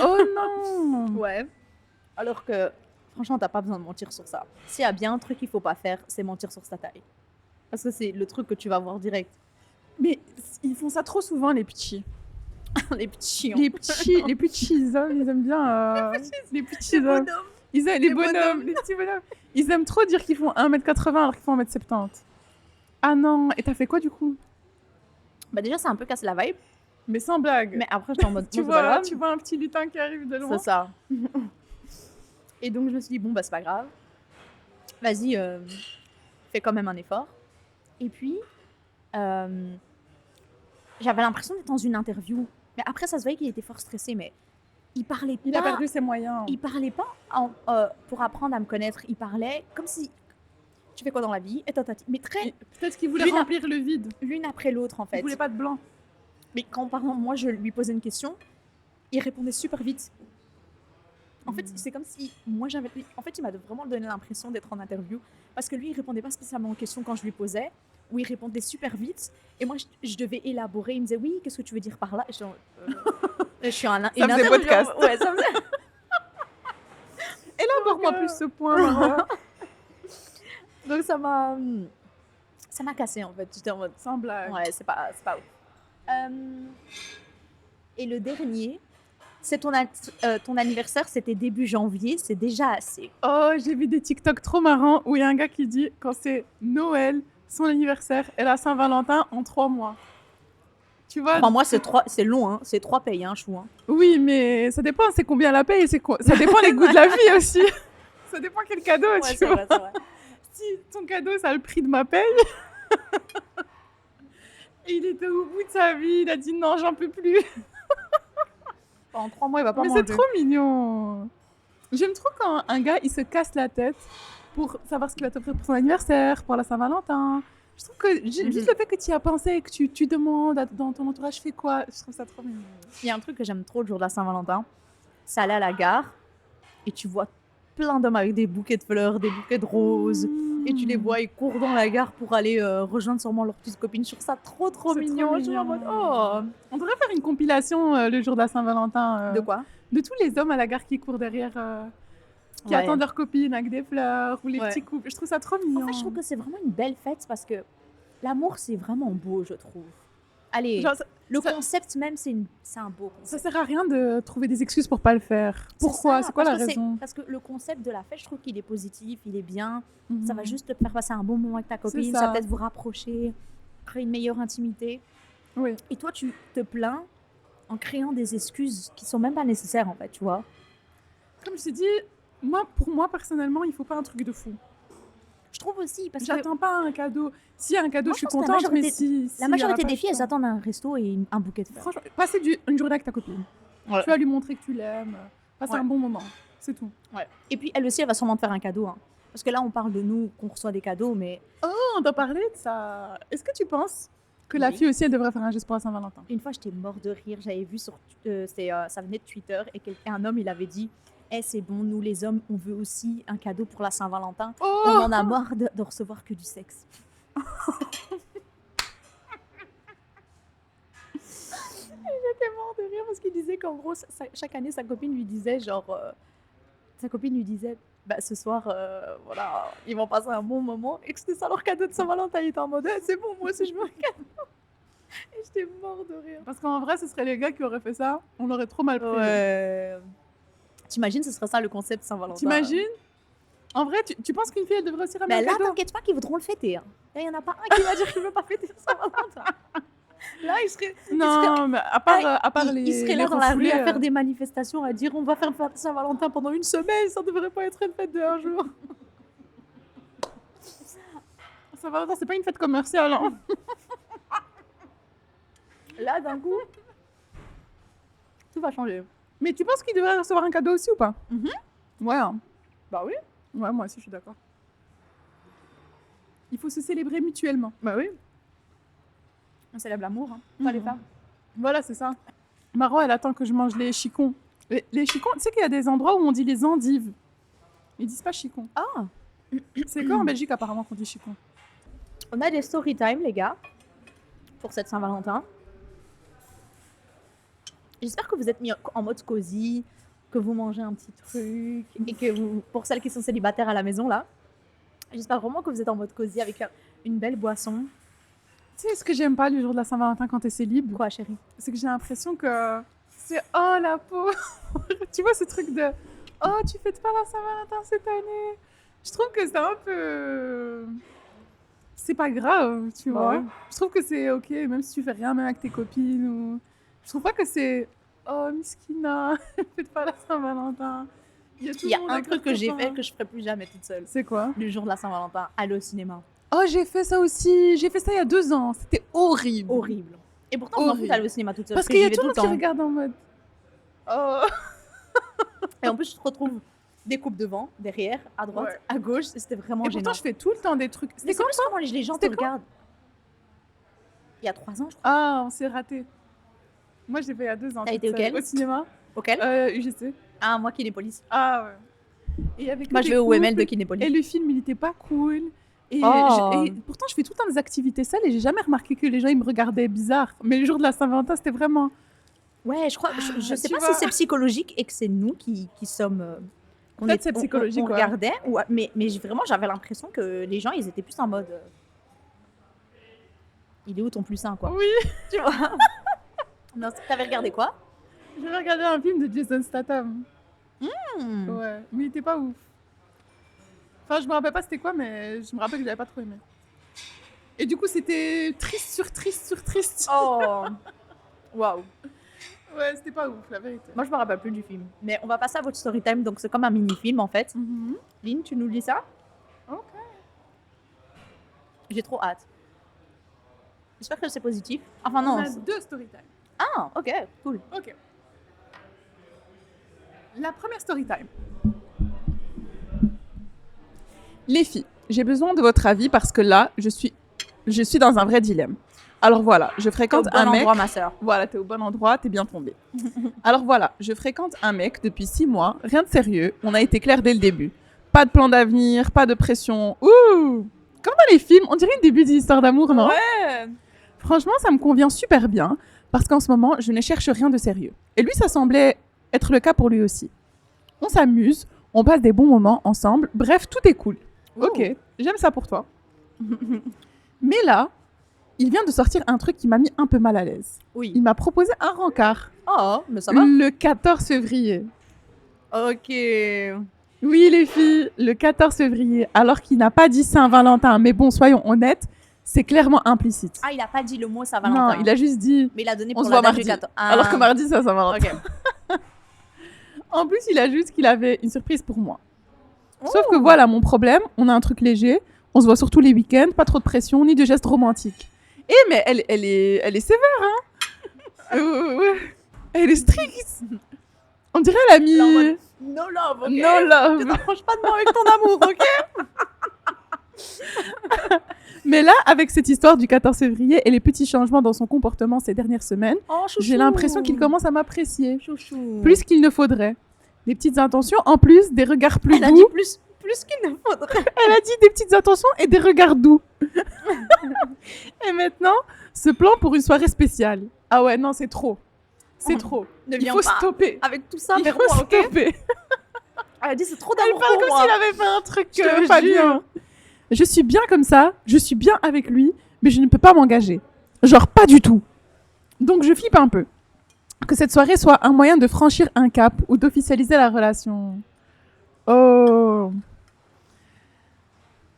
Oh non! Ouais. Alors que, franchement, t'as pas besoin de mentir sur ça. S'il y a bien un truc qu'il faut pas faire, c'est mentir sur sa taille. Parce que c'est le truc que tu vas voir direct. Mais ils font ça trop souvent, les petits. Les petits chiants. Les petits hommes, ils aiment bien. Les petits hommes. Ils aiment, les bonhommes, les petits bonhommes. Ils aiment trop dire qu'ils font 1m80 alors qu'ils font 1m70. Ah non, et t'as fait quoi du coup? Bah, déjà, c'est un peu cassé la vibe. Mais sans blague. Mais après, j'étais en mode. tu bon, c'est pas vois, grave. tu vois un petit lutin qui arrive de loin. C'est ça. Et donc, je me suis dit, bon, bah, c'est pas grave. Vas-y, fais quand même un effort. Et puis, j'avais l'impression d'être dans une interview. Mais après, ça se voyait qu'il était fort stressé, mais il parlait Il pas. a perdu ses moyens. Il parlait pas pour apprendre à me connaître. Il parlait comme si. Tu fais quoi dans la vie? Et tatati. Mais très. Peut-être qu'il voulait L'une remplir le vide. l'une après l'autre, en Il fait. voulait pas de blanc. Mais quand, par exemple, moi, je lui posais une question, il répondait super vite. En fait, c'est comme si moi, j'avais... En fait, il m'a vraiment donné l'impression d'être en interview. Parce que lui, il répondait pas spécialement aux questions quand je lui posais, ou il répondait super vite. Et moi, je devais élaborer. Il me disait, oui, qu'est-ce que tu veux dire par là? Et je suis un... Ça faisait podcast. Ouais, ça faisait... Élabore-moi plus ce point. Marois. Donc, ça m'a cassé, en fait. J'étais en mode... Sans blague. Ouais, c'est pas ouf. Et le dernier, c'est ton anniversaire, c'était début janvier, c'est déjà assez. Oh, j'ai vu des TikTok trop marrants où il y a un gars qui dit quand c'est Noël, son anniversaire et la Saint-Valentin en 3 mois. Tu vois? 3 mois, c'est long, hein. C'est 3 payes, hein, chou. Hein. Oui, mais ça dépend, c'est combien la paye et ça dépend les goûts de la vie aussi. Ça dépend quel cadeau, tu vois. c'est vrai. Si ton cadeau, ça a le prix de ma paye. Et il était au bout de sa vie, il a dit non, j'en peux plus. En 3 mois, il va pas Mais manger. c'est trop mignon. J'aime trop quand un gars, il se casse la tête pour savoir ce qu'il va t'offrir pour son anniversaire, pour la Saint-Valentin. Je trouve que juste le fait que tu y as pensé et que tu demandes dans ton entourage, fais quoi, je trouve ça trop mignon. Il y a un truc que j'aime trop le jour de la Saint-Valentin, c'est aller à la gare et tu vois plein d'hommes avec des bouquets de fleurs, des bouquets de roses. Et tu les vois, ils courent dans la gare pour aller rejoindre sûrement leurs petites copines. Je trouve ça trop C'est mignon. trop Je suis en mode, mignon. oh. On devrait faire une compilation le jour de la Saint-Valentin. De quoi? De tous les hommes à la gare qui courent derrière, qui Ouais. attendent leurs copines avec des fleurs ou les Ouais. petits couples. Je trouve ça trop mignon. En fait, je trouve que c'est vraiment une belle fête parce que l'amour, c'est vraiment beau, je trouve. Allez, Genre, le ça- concept même, c'est un beau ça concept. sert à rien de trouver des excuses pour pas le faire. Pourquoi? ça, C'est quoi la parce que raison? Parce que le concept de la fête, je trouve qu'il est positif, il est bien. Mhm. Ça va juste te faire passer un bon moment avec ta copine, ça. ça va peut-être vous rapprocher, créer une meilleure intimité. Oui. Et toi, tu te plains en créant des excuses qui sont même pas nécessaires, en fait, tu vois. Comme je t'ai dit, pour moi, personnellement, il faut pas un truc de fou. Je trouve aussi, parce que J'attends pas un cadeau. S'il y a un cadeau, Moi, je suis je pense que la contente, mais majorité- si. la s'il y en a majorité pas, des je filles, elles suis pas. attendent un resto et un bouquet de fleurs. Franchement, passer une journée avec ta copine. Ouais. Tu vas lui montrer que tu l'aimes. Passer Ouais. un bon moment. C'est tout. Et puis, elle aussi, elle va sûrement te faire un cadeau. Hein. Parce que là, on parle de nous, qu'on reçoit des cadeaux, mais On doit parler de ça. Est-ce que tu penses que la Oui. fille aussi, elle devrait faire un geste pour la Saint-Valentin? une fois, j'étais mort de rire. J'avais vu sur... ça venait de Twitter et un homme, il avait dit « Eh, c'est bon, nous, les hommes, on veut aussi un cadeau pour la Saint-Valentin. Oh On en a marre de recevoir que du sexe. » J'étais mort de rire parce qu'il disait qu'en gros, chaque année, sa copine lui disait genre... sa copine lui disait bah, ce soir, voilà, ils vont passer un bon moment et que c'était ça leur cadeau de Saint-Valentin. Il était en mode, Eh, c'est bon, moi aussi je veux un cadeau. Et j'étais mort de rire. Parce qu'en vrai, ce serait les gars qui auraient fait ça. On l'aurait trop mal pris. Ouais. T'imagines, ce serait ça le concept Saint-Valentin. T'imagines? En vrai, tu penses qu'une fille, elle devrait aussi ramener Mais un là, cadeau? t'inquiète pas qu'ils voudront le fêter. Hein. Là, il n'y en a pas un qui va dire qu'il veut pas fêter Saint-Valentin. Là, il serait, Non, mais à part les. il serait là les dans la rue refoulés, à faire des manifestations, à dire on va faire une fête Saint-Valentin pendant une semaine. Ça devrait pas être une fête de un jour. Saint-Valentin, c'est pas une fête commerciale. Hein. Là, d'un coup, tout va changer. Mais tu penses qu'il devrait recevoir un cadeau aussi ou pas? Mhm. Ouais. Hein. Bah oui. Ouais, moi aussi, je suis d'accord. Il faut se célébrer mutuellement. Bah oui. On célèbre l'amour, hein. Pas les Mhm. femmes. Voilà, c'est ça. Maro, elle attend que je mange les chicons. Les chicons, tu sais qu'il y a des endroits où on dit les endives. Ils disent pas chicons. Ah, C'est quoi en Belgique apparemment qu'on dit chicon? on a des story time, les gars, pour cette Saint-Valentin. J'espère que vous êtes mis en mode cosy, que vous mangez un petit truc, et que vous, pour celles qui sont célibataires à la maison, là, j'espère vraiment que vous êtes en mode cosy avec une belle boisson. Tu sais ce que j'aime pas le jour de la Saint-Valentin quand t'es célib? Quoi, chérie? C'est que j'ai l'impression que c'est oh la peau. Tu vois ce truc de oh tu fêtes pas la Saint-Valentin cette année. Je trouve que c'est un peu c'est pas grave, tu Bah vois. ouais. Je trouve que c'est ok même si tu fais rien même avec tes copines ou je trouve pas que c'est oh miskina faites pas la Saint-Valentin. Il y a un truc que j'ai fait que je ferai plus jamais toute seule. C'est quoi? Le jour de la Saint-Valentin, aller au cinéma. Oh j'ai fait ça aussi. J'ai fait ça il y a 2 ans. C'était horrible. Horrible. Et pourtant, je m'en fous Horrible. d'aller au cinéma toute seule. Parce qu'il y j'y a vais tout le monde qui temps. regarde en mode oh. Et en plus, je te retrouve des coupes devant, derrière, à droite, Ouais. à gauche. Et c'était vraiment Et gênant. pourtant je fais tout le temps des trucs. Mais C'était c'est quand plus comment les gens te C'était quand regardent. Il y a 3 ans, je crois. Ah, on s'est raté. Moi, j'ai fait il y a 2 ans. T'as toute été seule. auquel Au cinéma. Auquel UGC. Ah, moi, Kinépolis. Ah ouais. Et avec Moi, des je vais au couples, OML de Kinépolis. Et le film, il était pas cool. Et, Oh. et pourtant, je fais tout le temps des activités seules et j'ai jamais remarqué que les gens ils me regardaient bizarre. Mais le jour de la Saint-Valentin, c'était vraiment. Ouais, je crois. Je sais tu pas vois. si c'est psychologique et que c'est nous qui sommes. qu'on Peut-être est- c'est psychologique, On ouais. regardait, mais vraiment, j'avais l'impression que les gens, ils étaient plus en mode. Il est où ton plus sain, quoi? Oui. Tu vois? Non, t'avais regardé quoi? J'avais regardé un film de Jason Statham. Hmm. Ouais. Mais il était pas ouf. Enfin, je me rappelle pas c'était quoi, mais je me rappelle que j'avais pas trop aimé. Et du coup, c'était triste sur triste sur triste. Oh! Waouh! Ouais, c'était pas ouf, la vérité. Moi, je me rappelle plus du film. Mais on va passer à votre story time, donc c'est comme un mini-film en fait. Mhm. Lynn, tu nous lis ça? Ok. J'ai trop hâte. J'espère que c'est positif. Enfin, non. On a 2 story time. Ah, ok, cool. Ok. La première story time. Les filles, j'ai besoin de votre avis parce que là, je suis dans un vrai dilemme. Alors voilà, je T'es au fréquente bon un mec. endroit, ma sœur. Voilà, t'es au bon endroit, t'es bien tombé. Alors voilà, je fréquente un mec depuis 6 mois, rien de sérieux, on a été clair dès le début. Pas de plan d'avenir, pas de pression. Ouh! Comme dans les films, on dirait le début d'une histoire d'amour, non? Ouais. Franchement, ça me convient super bien, parce qu'en ce moment, je ne cherche rien de sérieux. Et lui, ça semblait être le cas pour lui aussi. On s'amuse, on passe des bons moments ensemble, bref, tout est cool. Ok, j'aime ça pour toi. Mais là, il vient de sortir un truc qui m'a mis un peu mal à l'aise. Oui. Il m'a proposé un rencard. Oh, mais ça va. Le 14 février. Ok. Oui, les filles, le 14 février, alors qu'il n'a pas dit Saint-Valentin. Mais bon, soyons honnêtes, c'est clairement implicite. Ah, il a pas dit le mot Saint-Valentin. Non, il a juste dit Mais il a donné on pour se la voit date du mardi. 14. Alors que mardi, c'est Saint-Valentin. Ok. En plus, il a juste qu'il avait une surprise pour moi. Sauf Oh. que voilà, mon problème, on a un truc léger, on se voit surtout les week-ends, pas trop de pression, ni de gestes romantiques. Mais elle est sévère, hein. Ouais. Elle est stricte. On dirait elle a mis... Là, en mode, no love, ok? No love. Tu t'approches pas de moi avec ton amour, ok? Mais là, avec cette histoire du 14 février et les petits changements dans son comportement ces dernières semaines, Oh, chouchou. j'ai l'impression qu'il commence à m'apprécier. Chouchou. Plus qu'il ne faudrait. Des petites intentions, en plus des regards plus Elle a doux. dit plus qu'il ne faudrait. Elle a dit des petites intentions et des regards doux. Et maintenant, ce plan pour une soirée spéciale. Ah ouais, non, c'est trop. C'est trop. Ne Il viens faut pas stopper. avec tout ça Il vers faut moi, ok? stopper. Elle a dit c'est trop Elle d'amour parle pour comme moi. s'il avait fait un truc Je te pas jure. bien. Je suis bien comme ça, je suis bien avec lui, mais je ne peux pas m'engager. Genre pas du tout. Donc je flippe un peu. Que cette soirée soit un moyen de franchir un cap ou d'officialiser la relation. Oh.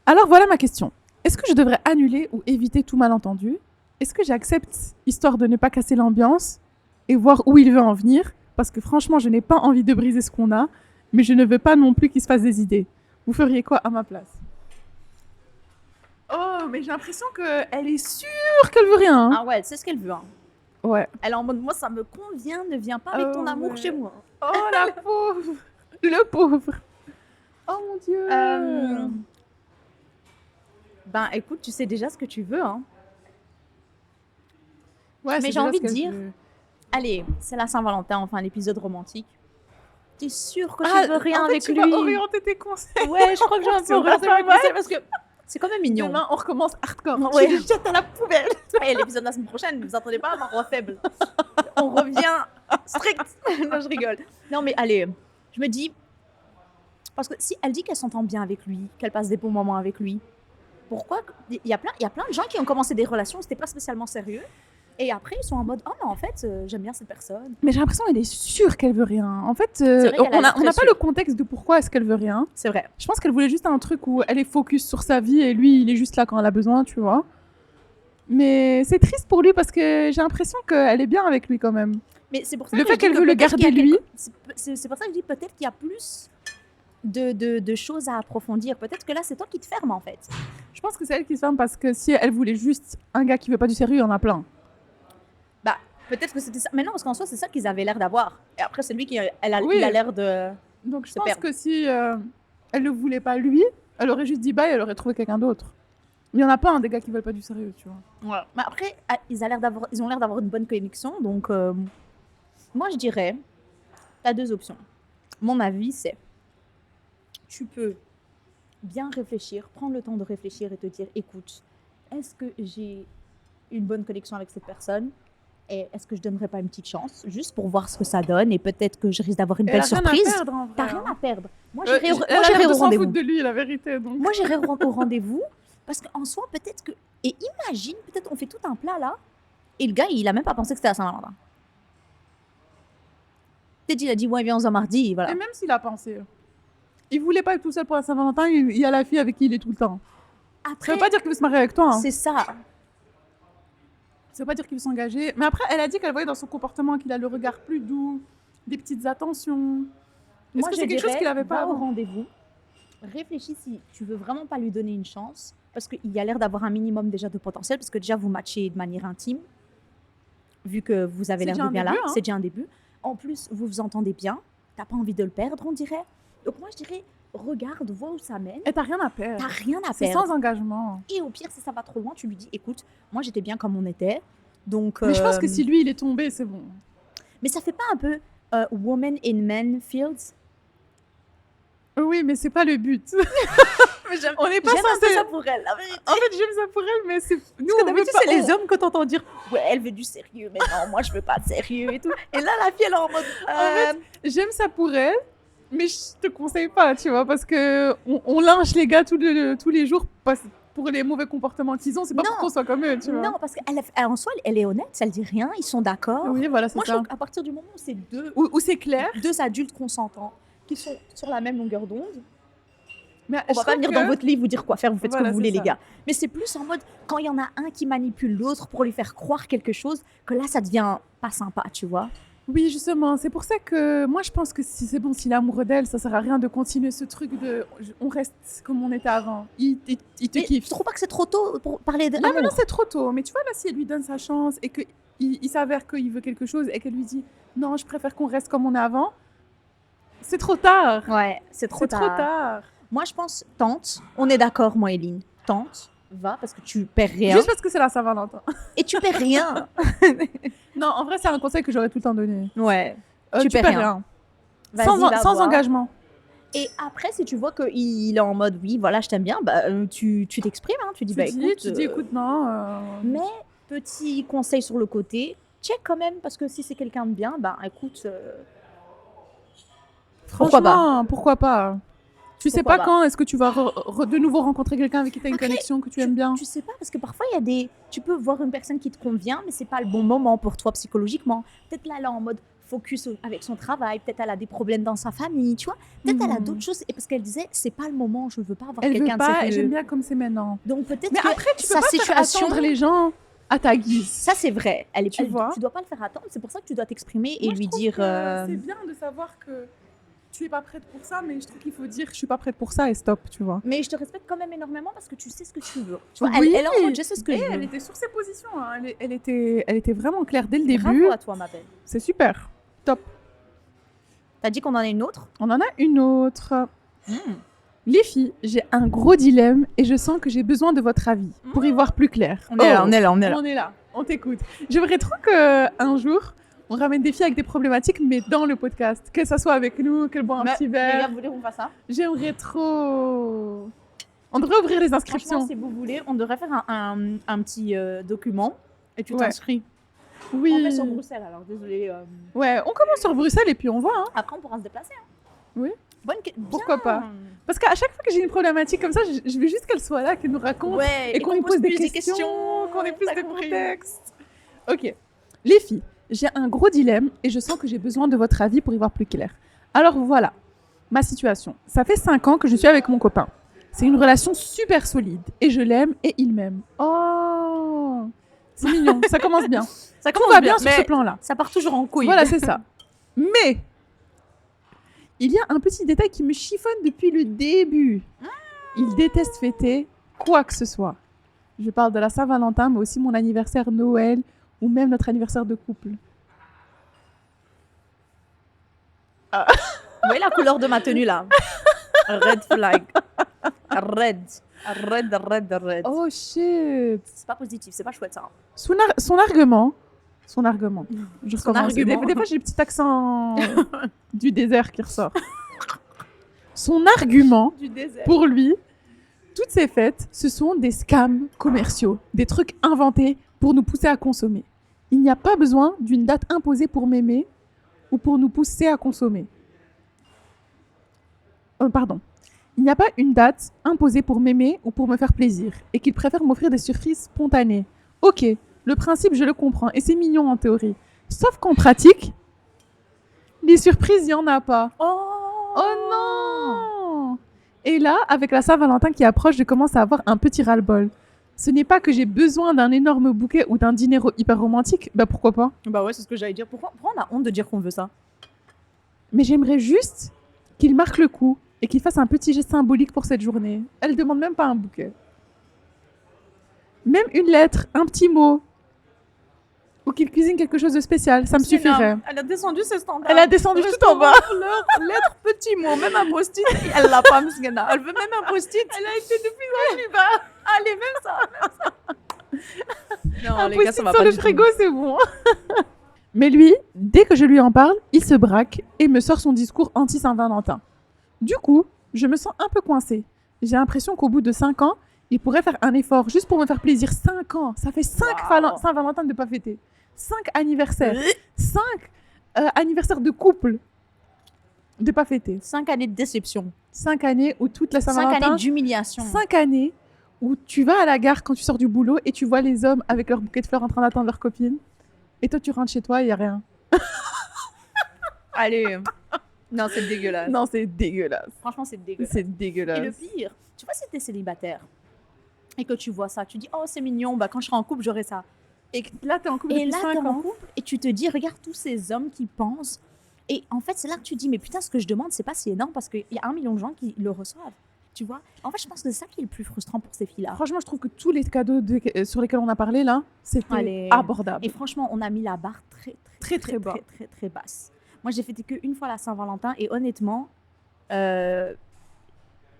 Alors voilà ma question. Est-ce que je devrais annuler ou éviter tout malentendu? Est-ce que j'accepte histoire de ne pas casser l'ambiance et voir où il veut en venir? Parce que franchement, je n'ai pas envie de briser ce qu'on a, mais je ne veux pas non plus qu'il se fasse des idées. Vous feriez quoi à ma place? Oh, mais j'ai l'impression qu'elle est sûre qu'elle veut rien. Hein. Ah ouais, c'est ce qu'elle veut. Hein. Ouais. Elle est en mode moi ça me convient, ne viens pas avec ton amour ouais. chez moi. Oh la pauvre. Le pauvre. Oh mon Dieu. Ben écoute, tu sais déjà ce que tu veux. Hein. Ouais, mais c'est j'ai déjà envie ce de qu'elle dire, veut. allez, c'est la Saint-Valentin, enfin l'épisode romantique. T'es sûre que Ah, tu veux rien en fait, avec tu lui? vas orienter tes conseils. Ouais, je crois que j'ai un peu Sur orienté la mes conseils parce que c'est quand même mignon. Demain, on recommence hardcore. Ouais. Tu le jettes à la poubelle. Et l'épisode de la semaine prochaine, ne vous attendez pas à ma roi faible. On revient strict. Non, je rigole. Non, mais allez, je me dis, parce que si elle dit qu'elle s'entend bien avec lui, qu'elle passe des bons moments avec lui, pourquoi il y a plein de gens qui ont commencé des relations, c'était pas spécialement sérieux, et après ils sont en mode, oh non, en fait, j'aime bien cette personne. Mais j'ai l'impression qu'elle est sûre qu'elle veut rien. En fait, vrai qu'elle a on l'air n'a très pas le contexte de pourquoi est-ce qu'elle veut rien. C'est vrai. Je pense qu'elle voulait juste un truc où elle est focus sur sa vie et lui, il est juste là quand elle a besoin, tu vois. Mais c'est triste pour lui parce que j'ai l'impression qu'elle est bien avec lui quand même. Mais c'est pour ça Le que fait je dis qu'elle que veut le peut-être garder qu'il y a lui. c'est pour ça que je dis peut-être qu'il y a plus de choses à approfondir. Peut-être que là, c'est toi qui te fermes en fait. Je pense que c'est elle qui se ferme parce que si elle voulait juste un gars qui veut pas du sérieux, il y en a plein. Bah, peut-être que c'était ça. Mais non, parce qu'en soi, c'est ça qu'ils avaient l'air d'avoir. Et après, c'est lui qui Oui. il a l'air de. Donc je Se pense perdre. que si elle ne voulait pas lui, elle aurait juste dit bye, elle aurait trouvé quelqu'un d'autre. Il y en a pas des gars qui veulent pas du sérieux, tu vois. Mais après, ils ont l'air d'avoir une bonne connexion. Donc, moi, je dirais, tu as deux options. Mon avis, c'est tu peux bien réfléchir, prendre le temps de réfléchir et te dire, écoute, est-ce que j'ai une bonne connexion avec cette personne? Et est-ce que je donnerais pas une petite chance, juste pour voir ce que ça donne, et peut-être que je risque d'avoir une Elle belle a rien à surprise. perdre, en vrai, T'as hein. rien à perdre. Moi, Elle j'irai a l'air au de s'en rendez-vous. foutre de lui, la vérité. Donc. Moi, j'irai au rendez-vous parce qu'en soi, peut-être que. Et imagine, peut-être on fait tout un plat là, et le gars, il a même pas pensé que c'était à Saint-Valentin. Peut-être il a dit, ouais, viens, on se voit mardi, voilà. Et même s'il a pensé, il voulait pas être tout seul pour la Saint-Valentin, il y a la fille avec qui il est tout le temps. Ça Après, veut pas dire qu'il veut se marier avec toi. Hein. c'est ça. Ça veut pas dire qu'il veut s'engager. Mais après, elle a dit qu'elle voyait dans son comportement qu'il a le regard plus doux, des petites attentions. Est-ce Moi, que je c'est quelque chose dirais, qu'il avait pas va au avant? rendez-vous. Réfléchis si tu veux vraiment pas lui donner une chance, parce qu'il y a l'air d'avoir un minimum déjà de potentiel, parce que déjà vous matchez de manière intime, vu que vous avez C'est l'air déjà de un bien là, début, hein. c'est déjà un début. En plus, vous vous entendez bien, t'as pas envie de le perdre, on dirait. Donc moi, je dirais, regarde, vois où ça mène. Et t'as rien à perdre. T'as rien à C'est perdre. sans engagement. Et au pire, si ça va trop loin, tu lui dis, écoute, moi j'étais bien comme on était. Donc, Mais je pense que si lui, il est tombé, c'est bon. Mais ça fait pas un peu woman in men fields? Oui, mais c'est pas le but. On n'est pas J'aime un peu censé... ça pour elle, la vérité. En fait, j'aime ça pour elle, mais c'est... Nous, Parce que on veut d'habitude, pas... c'est les hommes que t'entends dire, ouais, elle veut du sérieux, mais non, moi je veux pas de sérieux et tout. Et là, la fille, elle est en mode, fait, j'aime ça pour elle, mais je te conseille pas, tu vois, parce que on lynche les gars tous les jours pour les mauvais comportements qu'ils ont. C'est pas Non. pour qu'on soit comme eux, tu vois. non, parce qu'en soi, elle est honnête, elle dit rien, ils sont d'accord. Oui, voilà, c'est Moi, je ça. trouve qu'à partir du moment où c'est Où c'est clair. deux adultes consentants qui sont sur la même longueur d'onde, Mais on va pas venir dans votre livre vous dire quoi faire, vous faites ce que Voilà, vous voulez, c'est les ça. gars. Mais c'est plus en mode, quand il y en a un qui manipule l'autre pour lui faire croire quelque chose, que là, ça devient pas sympa, tu vois. Oui, justement, c'est pour ça que moi je pense que si c'est bon, s'il est amoureux d'elle, ça sert à rien de continuer ce truc de on reste comme on était avant. Il te Mais kiffe. tu trouves pas que c'est trop tôt pour parler de Là amour? maintenant c'est trop tôt, mais tu vois là si elle lui donne sa chance et que il s'avère qu'il veut quelque chose et qu'elle lui dit non, je préfère qu'on reste comme on est avant, c'est trop tard. Ouais, c'est trop C'est tard. trop tard. Moi, je pense, tente. On est d'accord, moi, Eline. Tente, va, parce que tu perds rien. Juste parce que c'est la Saint-Valentin. Et tu perds rien. Non, en vrai c'est un conseil que j'aurais tout le temps donné. Ouais. Tu perds perds rien. rien. Vas-y, Sans va voir. engagement. Et après, si tu vois qu'il est en mode, oui, voilà, je t'aime bien, bah, tu t'exprimes. Hein, tu dis, Tu dis écoute non. Mais, petit conseil sur le côté, check quand même, parce que si c'est quelqu'un de bien, bah, écoute, pourquoi pas? Franchement, pourquoi pas? Tu sais Pourquoi pas pas? quand est-ce que tu vas de nouveau rencontrer quelqu'un avec qui tu as une Après, connexion, que tu aimes bien. Tu sais pas, parce que parfois, il y a des. Tu peux voir une personne qui te convient, mais c'est pas le bon moment pour toi psychologiquement. Peut-être là, elle est en mode focus avec son travail, peut-être elle a des problèmes dans sa famille, tu vois. Peut-être elle a d'autres choses. Et parce qu'elle disait, c'est pas le moment, je veux pas avoir Elle veut quelqu'un de pas, et sérieux. j'aime bien comme c'est maintenant. Donc peut-être Mais que après, tu peux sa pas faire situation. attendre les gens à ta guise. Ça, c'est vrai. Tu vois. Tu dois pas le faire attendre. C'est pour ça que tu dois t'exprimer et Moi, je lui trouve dire. que c'est bien de savoir que tu es pas prête pour ça, mais je trouve qu'il faut dire je suis pas prête pour ça et stop, tu vois. Mais je te respecte quand même énormément parce que tu sais ce que tu veux. Tu vois, Oui. elle est en mode, je sais ce que Et je veux. elle était sur ses positions, hein. Elle était vraiment claire dès le début. Bravo à toi, ma belle. C'est super. Top. T'as dit qu'on en a une autre? On en a une autre. Les filles, j'ai un gros dilemme et je sens que j'ai besoin de votre avis pour y voir plus clair. On est là, on est là, on est là. On est là, on t'écoute. J'aimerais trop qu'un jour, on ramène des filles avec des problématiques, mais dans le podcast. Que ça soit avec nous, qu'elles boivent un petit Les gars, verre. vous voulez qu'on fasse ça? J'aimerais trop. On devrait ouvrir les inscriptions. Franchement, si vous voulez, on devrait faire un petit document et tu Ouais. t'inscris. Oui. On fait sur Bruxelles, alors désolé. Ouais, on commence sur Bruxelles et puis on voit. Hein. Après, on pourra se déplacer. Hein. Oui. Pourquoi Bien. pas. Parce qu'à chaque fois que j'ai une problématique comme ça, je veux juste qu'elle soit là, qu'elle nous raconte. Ouais, Et qu'on lui pose des plus questions, qu'on ait plus t'as de compris. contexte. Ok. Les filles, j'ai un gros dilemme et je sens que j'ai besoin de votre avis pour y voir plus clair. Alors voilà, ma situation. Ça fait 5 ans que je suis avec mon copain. C'est une relation super solide et je l'aime et il m'aime. Oh, c'est mignon, ça commence bien. Ça Tout commence va bien sur mais ce plan-là. ça part toujours en couille. Voilà, c'est ça. Mais il y a un petit détail qui me chiffonne depuis le début. Il déteste fêter quoi que ce soit. Je parle de la Saint-Valentin, mais aussi mon anniversaire Noël ou même notre anniversaire de couple. Vous voyez la couleur de ma tenue là? Red flag. Red. Red. Oh shit. C'est pas positif, c'est pas chouette ça. Son argument. Je Son recommence. argument. Des fois, j'ai le petit accent du désert qui ressort. Son argument, Du désert. pour lui, toutes ces fêtes, ce sont des scams commerciaux, des trucs inventés pour nous pousser à consommer. Il n'y a pas besoin d'une date imposée pour m'aimer ou pour nous pousser à consommer. Pardon. Il n'y a pas une date imposée pour m'aimer ou pour me faire plaisir et qu'il préfère m'offrir des surprises spontanées. Ok, le principe, je le comprends et c'est mignon en théorie. Sauf qu'en pratique, les surprises, il n'y en a pas. Oh non! Et là, avec la Saint-Valentin qui approche, je commence à avoir un petit ras-le-bol. Ce n'est pas que j'ai besoin d'un énorme bouquet ou d'un dîner hyper romantique, bah pourquoi pas? Bah ouais, c'est ce que j'allais dire. Pourquoi on a honte de dire qu'on veut ça? Mais j'aimerais juste qu'il marque le coup et qu'il fasse un petit geste symbolique pour cette journée. Elle demande même pas un bouquet. Même une lettre, un petit mot. ou qu'il cuisine quelque chose de spécial. Ça me C'est suffirait. énorme. Elle a descendu ses standards. Elle a descendu tout en bas. Fleur, lettre, petit mot, même un post-it. Elle l'a pas, Msgana. Elle veut même un post-it. Elle a été de plus en plus bas. Allez, même ça. Non, Un les gars, post-it ça va sur pas le du frigo, c'est bon. Mais lui, dès que je lui en parle, il se braque et me sort son discours anti-Saint-Valentin. Du coup, je me sens un peu coincée. J'ai l'impression qu'au bout de 5 ans, il pourrait faire un effort juste pour me faire plaisir. 5 ans, ça fait 5 Wow. Saint-Valentin de ne pas fêter. 5 anniversaires. 5 anniversaires de couple de pas fêter. 5 années de déception. 5 années où toute la 5 Saint-Valentin... années d'humiliation. 5 années où tu vas à la gare quand tu sors du boulot et tu vois les hommes avec leur bouquet de fleurs en train d'attendre leur copine. Et toi, tu rentres chez toi et il n'y a rien. Allez. Non, c'est dégueulasse. Non, c'est dégueulasse. Franchement, c'est dégueulasse. C'est Et le dégueulasse. pire, tu vois, si t'es célibataire et que tu vois ça, tu dis, oh, c'est mignon, bah, quand je serai en couple, j'aurai ça. Et là, t'es en couple Et depuis là, 5 t'es en ans. couple et tu te dis, regarde tous ces hommes qui pensent. Et en fait, c'est là que tu dis, mais putain, ce que je demande, c'est pas si énorme parce qu'il y a 1 million de gens qui le reçoivent. Tu vois? En fait, je pense que c'est ça qui est le plus frustrant pour ces filles-là. Franchement, je trouve que tous les cadeaux sur lesquels on a parlé là, c'était Allez. abordable. Et franchement, on a mis la barre très bas. très basse. Moi, j'ai fêté qu'une fois la Saint-Valentin et honnêtement,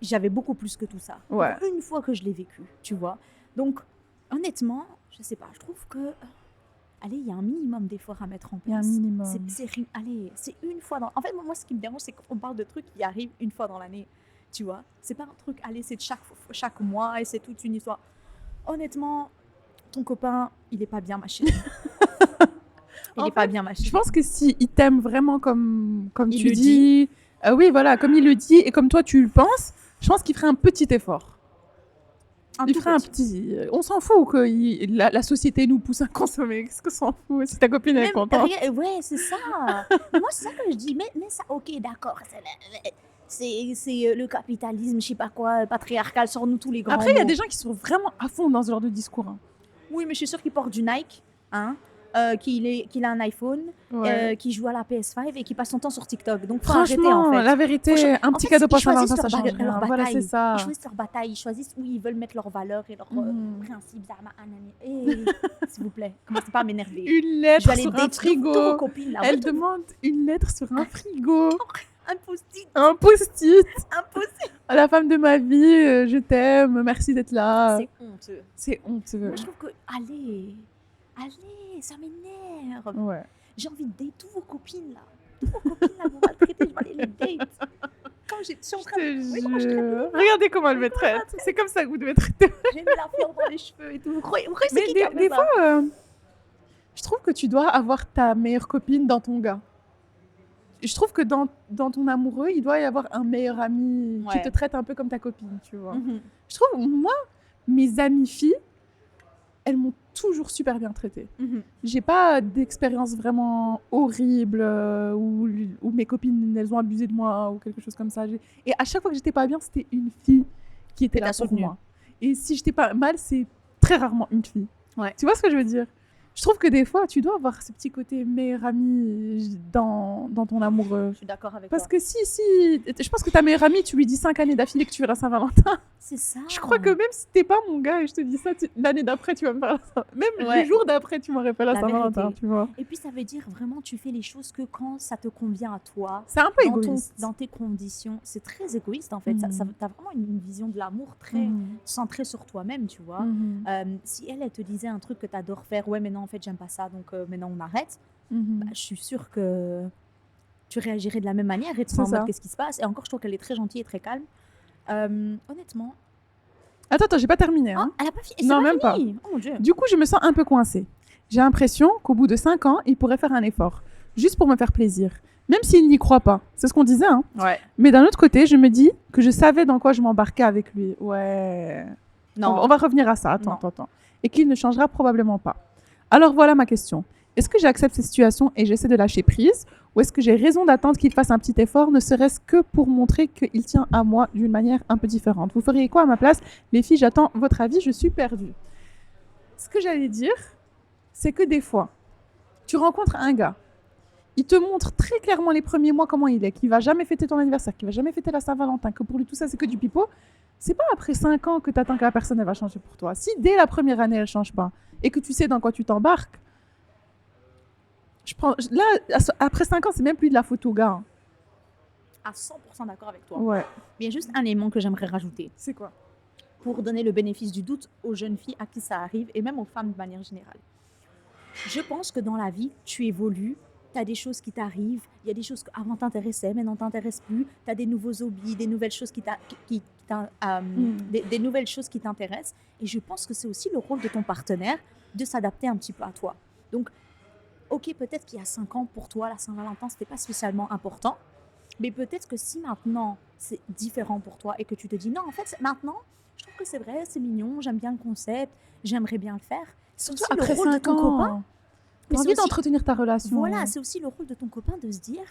j'avais beaucoup plus que tout ça. Ouais. Une fois que je l'ai vécu, tu vois. Donc, honnêtement, je sais pas, je trouve que allez, il y a un minimum d'efforts à mettre en Il y a un place. minimum. Allez, c'est une fois dans... En fait, moi, ce qui me dérange, c'est qu'on parle de trucs qui arrivent une fois dans l'année, tu vois. C'est pas un truc, allez, c'est de chaque mois et c'est toute une histoire. Honnêtement, ton copain, il est pas bien, ma chérie. Il En est pas fait, bien, ma chérie. Je pense que s'il t'aime vraiment comme Il tu le dis, oui, voilà, comme il le dit et comme toi tu le penses, je pense qu'il ferait un petit effort. Un Il tout ferait un petit. On s'en fout que la société nous pousse à consommer. Qu'est-ce qu'on s'en fout si ta copine est Même contente? ouais, c'est ça. Mais moi, c'est ça que je dis. Mais ça, ok, d'accord. C'est le capitalisme, je sais pas quoi, patriarcal, sur nous tous les grands Après, il y a mots. des gens qui sont vraiment à fond dans ce genre de discours. Hein. Oui, mais je suis sûre qu'il porte du Nike, hein, qu'il a un iPhone, qu'il joue à la PS5 et qu'il passe son temps sur TikTok. Donc, faut arrêter, Franchement, en fait. la vérité, Franchement, un en petit fait, cadeau ils pour choisissent Saint-Valentin, ça leur change ba- leur rien. Voilà, bataille. c'est ça. Ils choisissent leur bataille, ils choisissent où ils veulent mettre leurs valeurs et leurs principes. S'il vous plaît, commencez pas à m'énerver. Une Je lettre vais aller sur un date toutes vos frigo. copines, là. Elle demande une lettre sur un frigo. Un post-it, Un post-it. un post-it. À la femme de ma vie, je t'aime, merci d'être là. C'est honteux. C'est honteux. Moi, je trouve que, allez, ça m'énerve. Ouais. J'ai envie de date toutes vos copines, là. Toutes vos copines, là, vous maltraitez, je vais aller les date. Quand je suis en train de... Oui, quand je traite de- Regardez comment elle me traite. C'est comme ça que vous devez traiter. J'ai mis la fleur dans les cheveux et tout. Vous croyez c'est Mais qui qui a fait des ça? fois, je trouve que tu dois avoir ta meilleure copine dans ton gars. Je trouve que dans ton amoureux, il doit y avoir un meilleur ami qui Ouais. te traite un peu comme ta copine, tu vois. Mhm. Je trouve, moi, mes amies filles, elles m'ont toujours super bien traitée. Mhm. J'ai pas d'expérience vraiment horrible où mes copines, elles ont abusé de moi ou quelque chose comme ça. Et à chaque fois que j'étais pas bien, c'était une fille qui était Que là t'as pour soutenue. moi. Et si j'étais pas mal, c'est très rarement une fille. Ouais. Tu vois ce que je veux dire? Je trouve que des fois, tu dois avoir ce petit côté meilleur ami dans ton amoureux. Je suis d'accord avec Parce toi. que si, je pense que ta meilleure amie, tu lui dis 5 années d'affilée que tu veux la Saint-Valentin. C'est ça. Je crois que même si t'es pas mon gars et je te dis ça, l'année d'après, tu vas me faire la Saint-Valentin. Même Ouais. le jour d'après, tu m'aurais fait la La Saint-Valentin, vérité. tu vois. Et puis, ça veut dire vraiment, tu fais les choses que quand ça te convient à toi. C'est un peu Dans, égoïste. dans tes conditions. C'est très égoïste, en fait. Mhm. T'as vraiment une vision de l'amour très Mhm. centrée sur toi-même, tu vois. Mhm. Si elle te disait un truc que tu adores faire, ouais, mais non, en fait, j'aime pas ça, donc maintenant on arrête, Mhm. bah, je suis sûre que tu réagirais de la même manière et tu C'est serais en ça. mode qu'est-ce qui se passe. Et encore, je trouve qu'elle est très gentille et très calme. Honnêtement. Attends, j'ai pas terminé. Hein. Ah, elle a pas fini. Non, même fini. Oh mon dieu. Du coup, je me sens un peu coincée. J'ai l'impression qu'au bout de 5 ans, il pourrait faire un effort, juste pour me faire plaisir, même s'il n'y croit pas. C'est ce qu'on disait, hein. Ouais. Mais d'un autre côté, je me dis que je savais dans quoi je m'embarquais avec lui. Ouais. Non. On va revenir à ça. Attends, Non. attends. Et qu'il ne changera probablement pas. Alors voilà ma question. Est-ce que j'accepte cette situation et j'essaie de lâcher prise, ou est-ce que j'ai raison d'attendre qu'il fasse un petit effort, ne serait-ce que pour montrer qu'il tient à moi d'une manière un peu différente? Vous feriez quoi à ma place? Les filles, j'attends votre avis, je suis perdue. Ce que j'allais dire, c'est que des fois, tu rencontres un gars, il te montre très clairement les premiers mois comment il est, qu'il va jamais fêter ton anniversaire, qu'il va jamais fêter la Saint-Valentin, que pour lui tout ça c'est que du pipeau. C'est pas après 5 ans que tu attends que la personne elle va changer pour toi. Si dès la première année elle change pas et que tu sais dans quoi tu t'embarques, Là, après 5 ans, c'est même plus de la photo, gars. À 100% d'accord avec toi. Ouais. Mais il y a juste un élément que j'aimerais rajouter C'est quoi? pour donner le bénéfice du doute aux jeunes filles à qui ça arrive et même aux femmes de manière générale. Je pense que dans la vie, tu évolues, tu as des choses qui t'arrivent, il y a des choses qui avant t'intéressaient, mais non t'intéressent plus, tu as des nouveaux hobbies, des nouvelles choses des nouvelles choses qui t'intéressent. Et je pense que c'est aussi le rôle de ton partenaire de s'adapter un petit peu à toi. Donc, ok, peut-être qu'il y a 5 ans, pour toi, la Saint-Valentin, c'était pas spécialement important, mais peut-être que si maintenant, c'est différent pour toi et que tu te dis, non, en fait, maintenant, je trouve que c'est vrai, c'est mignon, j'aime bien le concept, j'aimerais bien le faire. C'est aussi Après le rôle de 5 ton copain. ans, Mais t'as c'est envie aussi- d'entretenir ta relation. Voilà, c'est aussi le rôle de ton copain de se dire,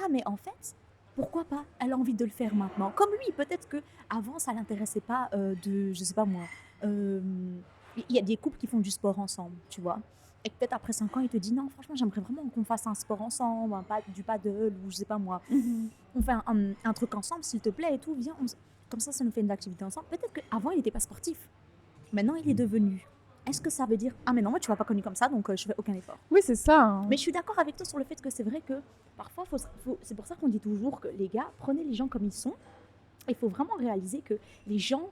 ah, mais en fait, pourquoi pas? Elle a envie de le faire maintenant. Comme lui, peut-être que avant ça l'intéressait pas je sais pas moi. Il y a des couples qui font du sport ensemble, tu vois. Et que peut-être après 5 ans, il te dit non, franchement, j'aimerais vraiment qu'on fasse un sport ensemble, du paddle ou je sais pas moi. Mhm. On fait un truc ensemble, s'il te plaît et tout, viens. Comme ça nous fait une activité ensemble. Peut-être qu'avant, il n'était pas sportif. Maintenant, il est devenu. Est-ce que ça veut dire, ah mais non, moi tu m'as pas connu comme ça, donc je fais aucun effort. Oui, c'est ça. Hein. Mais je suis d'accord avec toi sur le fait que c'est vrai que parfois, c'est pour ça qu'on dit toujours que les gars, prenez les gens comme ils sont. Il faut vraiment réaliser que les gens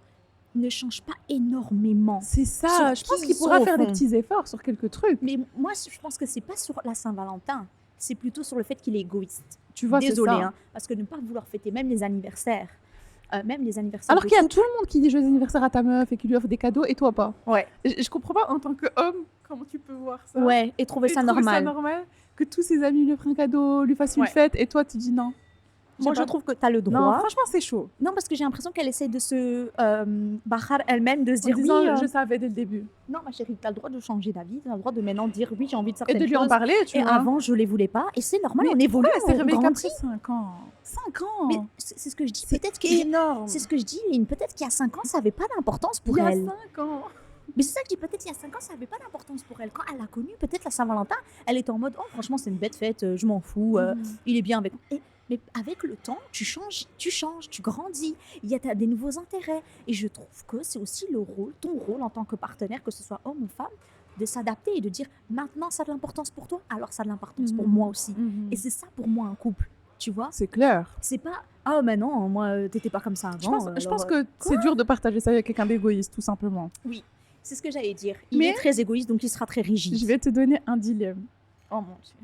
ne changent pas énormément. C'est ça. Je pense qu'il pourra faire des petits efforts sur quelques trucs. Mais moi, je pense que c'est pas sur la Saint-Valentin. C'est plutôt sur le fait qu'il est égoïste. Tu vois, désolé, c'est ça. Hein, parce que ne pas vouloir fêter même les anniversaires. Alors qu'il y a tout le monde qui dit joyeux anniversaire à ta meuf et qui lui offre des cadeaux et toi pas. Ouais. Je comprends pas en tant qu'homme comment tu peux voir ça. Ouais, et trouver ça normal. Que tous ses amis lui offrent un cadeau, lui fassent une fête et toi tu dis non. Moi, je trouve que tu as le droit. Non, franchement, c'est chaud. Non, parce que j'ai l'impression qu'elle essaie de se bahar elle-même, de se dire oui. Je savais dès le début. Non, ma chérie, tu as le droit de changer d'avis, tu as le droit de maintenant dire oui, j'ai envie de certaines choses. Et de lui choses. en parler, tu vois. Et avant, je les voulais pas. Et c'est normal, on évolue, on s'est réveillé comme 5 ans. 5 ans. Mais c'est ce que je dis. Peut-être énorme. C'est ce que je dis, Lynn. Peut-être qu'il y a 5 ans, ça n'avait pas d'importance pour elle. Il y a 5 ans. Mais c'est ça que je dis, peut-être il y a 5 ans, ça n'avait pas d'importance pour elle. Quand elle l'a connu, peut-être la Saint-Valentin, elle était en mode, oh, franchement, c'est une bête fête, je m'en fous, il est bien avec moi. Mais avec le temps, tu changes, tu grandis, il y a des nouveaux intérêts. Et je trouve que c'est aussi ton rôle en tant que partenaire, que ce soit homme ou femme, de s'adapter et de dire, maintenant, ça a de l'importance pour toi, alors ça a de l'importance pour moi aussi. Et c'est ça pour moi un couple, tu vois. C'est clair. C'est pas, ah mais non, moi, t'étais pas comme ça avant. Je pense que c'est dur de partager ça avec quelqu'un d'égoïste, tout simplement. Oui, c'est ce que j'allais dire. Il est très égoïste, donc il sera très rigide. Je vais te donner un dilemme. Oh mon Dieu.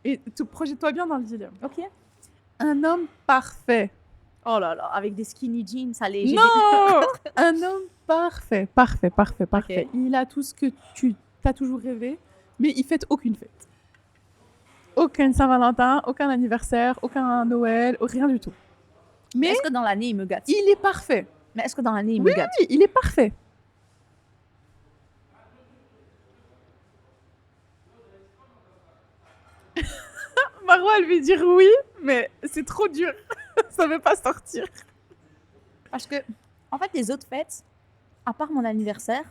Et projette-toi bien dans le dilemme. Ok. Un homme parfait. Oh là là, avec des skinny jeans, ça les... Non. Un homme parfait. Okay. Il a tout ce que tu as toujours rêvé, mais il fête aucune fête. Aucun Saint-Valentin, aucun anniversaire, aucun Noël, rien du tout. Mais est-ce que dans l'année, il me gâte? Il est parfait. Mais est-ce que dans l'année, il me gâte? Oui, il est parfait. Marwa, elle veut dire oui, mais c'est trop dur. Ça ne veut pas sortir. Parce que, en fait, les autres fêtes, à part mon anniversaire,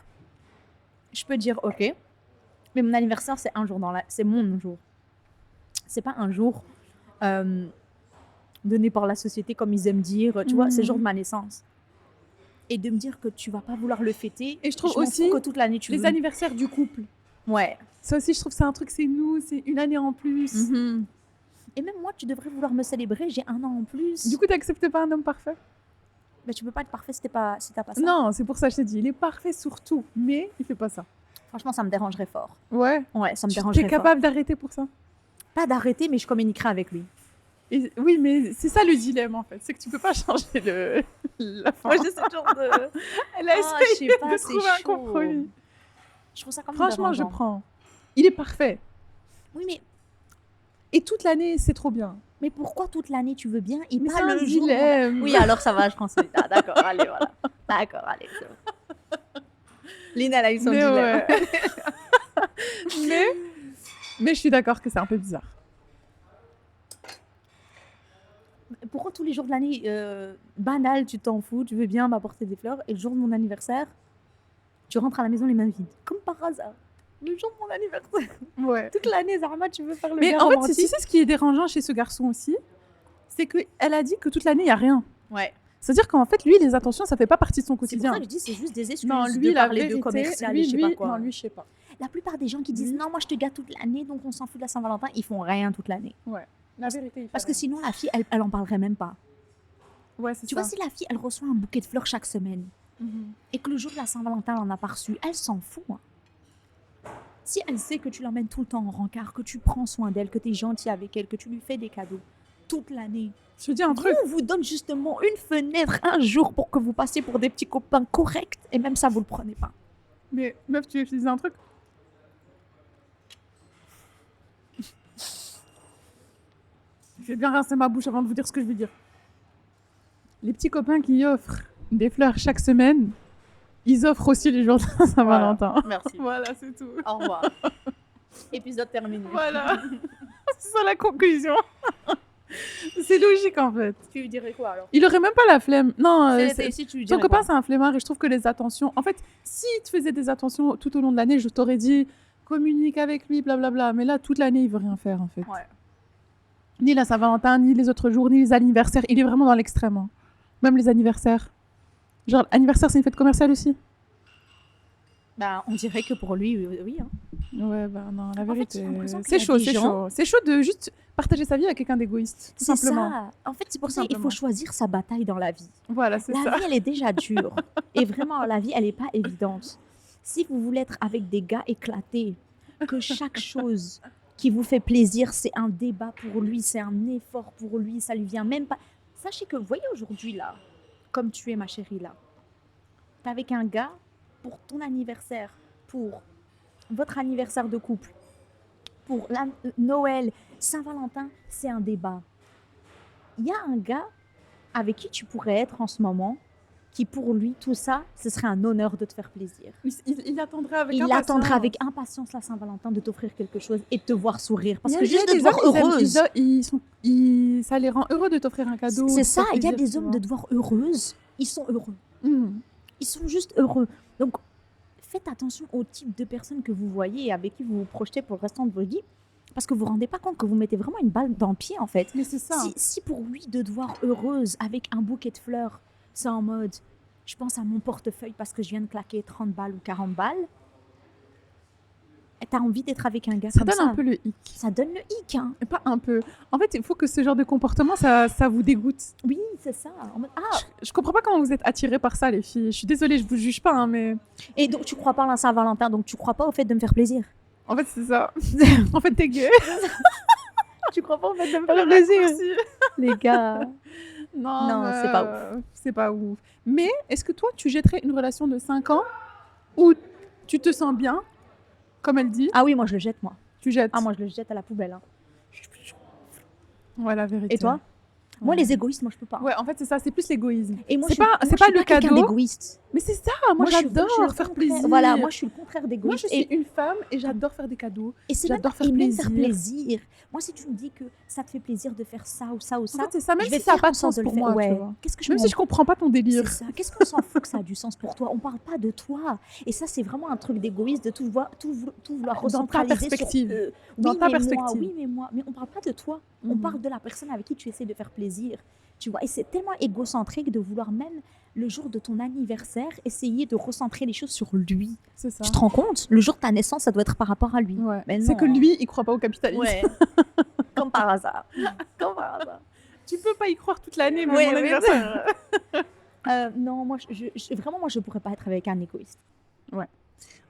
je peux dire ok, mais mon anniversaire, c'est un jour c'est mon jour. C'est pas un jour donné par la société, comme ils aiment dire. Tu vois, c'est le jour de ma naissance. Et de me dire que tu vas pas vouloir le fêter. Et je trouve aussi que toute l'année tu les anniversaires du couple. Ouais. Ça aussi, je trouve c'est un truc, c'est nous, c'est une année en plus. Et même moi, tu devrais vouloir me célébrer, j'ai 1 an en plus. Du coup, t'acceptes pas un homme parfait? Mais tu peux pas être parfait si t'as pas ça. Non, c'est pour ça que je t'ai dit, il est parfait sur tout, mais il fait pas ça. Franchement, ça me dérangerait fort. Ouais, ça me dérangerait fort. Tu es capable d'arrêter pour ça? Pas d'arrêter, mais je communiquerai avec lui. Et, oui, mais c'est ça le dilemme en fait, c'est que tu peux pas changer la fin. Moi, je sais toujours de... Elle a essayé de trouver un compromis. Je trouve ça quand même franchement, dérangeant. Je prends. Il est parfait. Oui, mais... Et toute l'année, c'est trop bien. Mais pourquoi toute l'année, tu veux bien? Mais c'est un dilemme. Oui, alors ça va, je prends celui-là. Ah, d'accord, allez, voilà. D'accord, allez. Lynn, elle a eu son dilemme. Ouais. mais je suis d'accord que c'est un peu bizarre. Pourquoi tous les jours de l'année, banal, tu t'en fous, tu veux bien m'apporter des fleurs, et le jour de mon anniversaire, tu rentres à la maison les mains vides, comme par hasard. Le jour de mon anniversaire. Ouais. Toute l'année, Zarma, tu veux faire le mais bien en romantique. fait, c'est ce qui est dérangeant chez ce garçon aussi, c'est qu'elle a dit que toute l'année, il n'y a rien. Ouais. C'est-à-dire qu'en fait, lui, les attentions, ça fait pas partie de son C'est pour quotidien. ça que je dis, c'est juste des excuses Non, de lui, la parler de vérité, commercial et lui, je sais lui, pas quoi. non, lui, je sais pas. La plupart des gens qui disent Lui. non, moi je te gâte toute l'année, donc on s'en fout de la Saint-Valentin, ils font rien toute l'année. Ouais. La vérité, il fait Parce que rien. sinon, la fille, elle en parlerait même pas. Ouais, c'est Tu ça. vois, si la fille, elle reçoit un bouquet de fleurs chaque semaine Mhm. et que le jour de la Saint-Valentin, elle en a pas reçu, elle s'en fout. Hein. Si elle sait que tu l'emmènes tout le temps en rencard, que tu prends soin d'elle, que tu es gentil avec elle, que tu lui fais des cadeaux toute l'année, Je te dis un truc. on vous donne justement une fenêtre un jour pour que vous passiez pour des petits copains corrects et même ça, vous le prenez pas. Mais meuf, tu veux que je te dise un truc? Je vais bien rincer ma bouche avant de vous dire ce que je veux dire. Les petits copains qui offrent des fleurs chaque semaine, ils offrent aussi les jours de Saint-Valentin. Merci. Voilà, c'est tout. Au revoir. Épisode terminé. Voilà. C'est ça la conclusion. C'est logique en fait. Tu lui dirais quoi alors? Il aurait même pas la flemme. Non, Si tu lui ton dirais copain quoi? c'est un flemmard et je trouve que les attentions. En fait, s'il te faisait des attentions tout au long de l'année, je t'aurais dit communique avec lui, blablabla. Mais là, toute l'année, il veut rien faire en fait. Ouais. Ni la Saint-Valentin, ni les autres jours, ni les anniversaires. Il est vraiment dans l'extrême. Hein. Même les anniversaires. Genre, anniversaire, c'est une fête commerciale aussi? Bah, on dirait que pour lui, oui. Hein. Ouais, bah non, la En fait, vérité. j'ai l'impression qu'il y C'est a chaud, des c'est gens- chaud. C'est chaud de juste partager sa vie avec quelqu'un d'égoïste, tout C'est simplement. ça. En fait, c'est pour Tout ça qu'il simplement. faut choisir sa bataille dans la vie. Voilà, c'est La ça. vie, elle est déjà dure. Et vraiment, la vie, elle n'est pas évidente. Si vous voulez être avec des gars éclatés, que chaque chose qui vous fait plaisir, c'est un débat pour lui, c'est un effort pour lui, ça lui vient même pas. Sachez que, vous voyez aujourd'hui, là, comme tu es, ma chérie, là, t'es avec un gars pour ton anniversaire, pour votre anniversaire de couple, pour Noël, Saint-Valentin, c'est un débat. Il y a un gars avec qui tu pourrais être en ce moment, qui pour lui, tout ça, ce serait un honneur de te faire plaisir. Il attendrait avec Il impatience. attendra avec impatience la Saint-Valentin de t'offrir quelque chose et de te voir sourire. Parce Il y que a juste de des te voir hommes, ils aiment- heureuse, ça les rend heureux de t'offrir un cadeau. c'est de ça, faire il y a plaisir, des tu hommes vois. de te voir heureuse, ils sont heureux. Mhm. Ils sont juste heureux. Donc, faites attention au type de personnes que vous voyez et avec qui vous vous projetez pour le restant de votre vie. Parce que vous ne vous rendez pas compte que vous mettez vraiment une balle dans le pied, en fait. Mais c'est ça. Si pour lui, de te voir heureuse avec un bouquet de fleurs, c'est en mode, je pense à mon portefeuille parce que je viens de claquer 30 balles ou 40 balles, t'as envie d'être avec un gars Ça comme donne ça. un peu le hic. Ça donne le hic, hein. Et pas un peu. En fait, il faut que ce genre de comportement, ça vous dégoûte. Oui, c'est ça. En mode, ah. Je comprends pas comment vous êtes attirés par ça, les filles. Je suis désolée, je vous juge pas, hein, mais Et donc, tu crois pas à la Saint-Valentin, donc tu crois pas au fait de me faire plaisir. en fait, c'est ça. En fait, t'es gay. Tu crois pas au fait de me Le faire plaisir. raccourci. Les gars. Non, Non, mais, c'est pas C'est pas ouf. Mais est-ce que toi, tu jetterais une relation de 5 ans où tu te sens bien, comme elle dit, Ah oui, moi je le jette, moi. tu jettes? Ah, moi je le jette à la poubelle. Hein. Ouais, la vérité. Et toi? Moi, Ouais. les égoïstes, moi je peux pas. Ouais, en fait, c'est ça, c'est plus l'égoïsme. Et moi, C'est je suis- pas- moi, c'est je pas suis le quelqu'un cadeau. d'égoïste. Mais c'est ça, moi je suis j'adore le faire contraire. plaisir. Voilà, moi je suis le contraire Moi, d'égoïste. je suis une femme et j'adore faire des cadeaux. Et c'est j'adore faire même faire plaisir. plaisir. Moi, si tu me dis que ça te fait plaisir de faire ça ou ça ou En ça, fait, c'est ça, même je vais si ça n'a faire pas en de sorte sens de le pour faire. moi, Ouais. tu vois. Qu'est-ce que je Même m'en si je comprends pas ton C'est délire. ça. Qu'est-ce qu'on s'en fout que ça a du sens pour toi? On parle pas de toi. Et ça, c'est vraiment un truc d'égoïste de tout vouloir Dans ta recentraliser perspective. sur eux. Dans Oui, ta mais perspective. Moi, oui, mais moi. Mais on parle pas de toi. On Mhm. parle de la personne avec qui tu essaies de faire plaisir. Tu vois, et c'est tellement égocentrique de vouloir même le jour de ton anniversaire essayer de recentrer les choses sur lui. C'est ça. Tu te rends compte? Le jour de ta naissance, ça doit être par rapport à lui. Ouais. Mais C'est non. que lui, il croit pas au capitalisme. Ouais. Comme par hasard. Comme par hasard. Tu peux pas y croire toute l'année, mais Ouais, mon oui. anniversaire. Non, moi, vraiment, moi, je pourrais pas être avec un égoïste.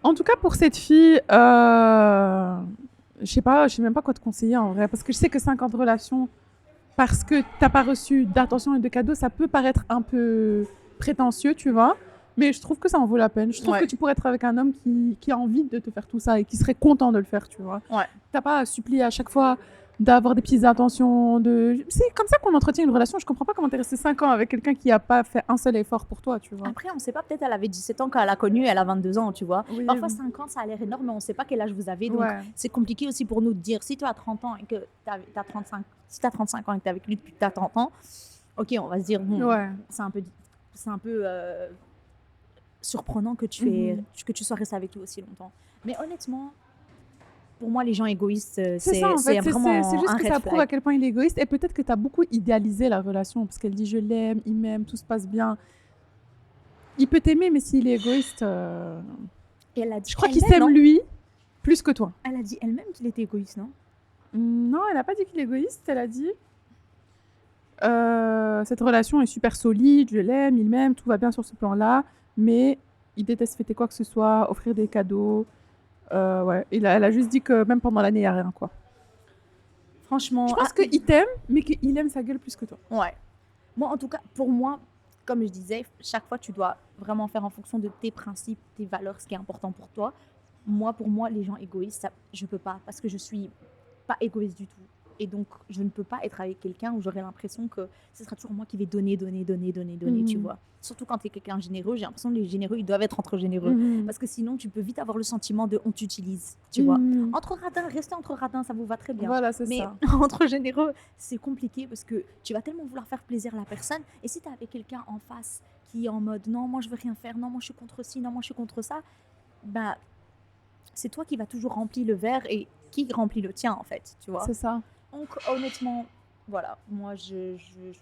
En tout cas, pour cette fille, je sais même pas quoi te conseiller en vrai, parce que je sais que 50 relations, parce que t'as pas reçu d'attention et de cadeaux, ça peut paraître un peu prétentieux, tu vois. Mais je trouve que ça en vaut la peine. Je trouve Ouais. que tu pourrais être avec un homme qui a envie de te faire tout ça et qui serait content de le faire, tu vois. Ouais. T'as pas à supplier à chaque fois d'avoir des petites attentions. C'est comme ça qu'on entretient une relation. Je comprends pas comment t'es resté 5 ans avec quelqu'un qui a pas fait un seul effort pour toi, tu vois. Après, on sait pas, peut-être elle avait 17 ans quand elle a connu, elle a 22 ans, tu vois. Oui, Parfois, oui. 5 ans, ça a l'air énorme, mais on sait pas quel âge vous avez. Donc, Ouais. c'est compliqué aussi pour nous de dire, si tu as 30 ans et que tu as 35, si tu as 35 ans et que tu es avec lui depuis que tu as 30 ans, ok, on va se dire, bon, Ouais. c'est un peu surprenant que Mhm. que tu sois resté avec lui aussi longtemps. Mais honnêtement, pour moi, les gens égoïstes, C'est ça, en fait. vraiment C'est juste un que red ça prouve à flag. quel point il est égoïste. Et peut-être que tu as beaucoup idéalisé la relation. Parce qu'elle dit je l'aime, il m'aime, tout se passe bien. Il peut t'aimer, mais s'il est égoïste, Et elle a dit je crois qu'il elle-même, s'aime non? lui plus que toi. Elle a dit elle-même qu'il était égoïste, non? Non, elle n'a pas dit qu'il est égoïste. Elle a dit cette relation est super solide, je l'aime, il m'aime, tout va bien sur ce plan-là. Mais il déteste fêter quoi que ce soit, offrir des cadeaux. Ouais. Et elle a juste dit que même pendant l'année, il n'y a rien, quoi. Franchement, Je pense qu'il t'aime, mais qu'il aime sa gueule plus que toi. ouais. Moi, en tout cas, pour moi, comme je disais, chaque fois, tu dois vraiment faire en fonction de tes principes, tes valeurs, ce qui est important pour toi. Moi, pour moi, les gens égoïstes, ça, je peux pas parce que je suis pas égoïste du tout. Et donc, je ne peux pas être avec quelqu'un où j'aurai l'impression que ce sera toujours moi qui vais donner, tu vois. Surtout quand tu es quelqu'un généreux, j'ai l'impression que les généreux, ils doivent être entre généreux. Parce que sinon, tu peux vite avoir le sentiment de on t'utilise, tu vois. Entre radins, restez entre radins, ça vous va très bien. Voilà, c'est Mais ça. entre généreux, c'est compliqué parce que tu vas tellement vouloir faire plaisir à la personne. Et si tu es avec quelqu'un en face qui est en mode non, moi je veux rien faire, non, moi je suis contre ci, non, moi je suis contre ça, bah, c'est toi qui vas toujours remplir le verre et qui remplit le tien en fait, tu vois. C'est ça. Donc honnêtement, voilà, moi je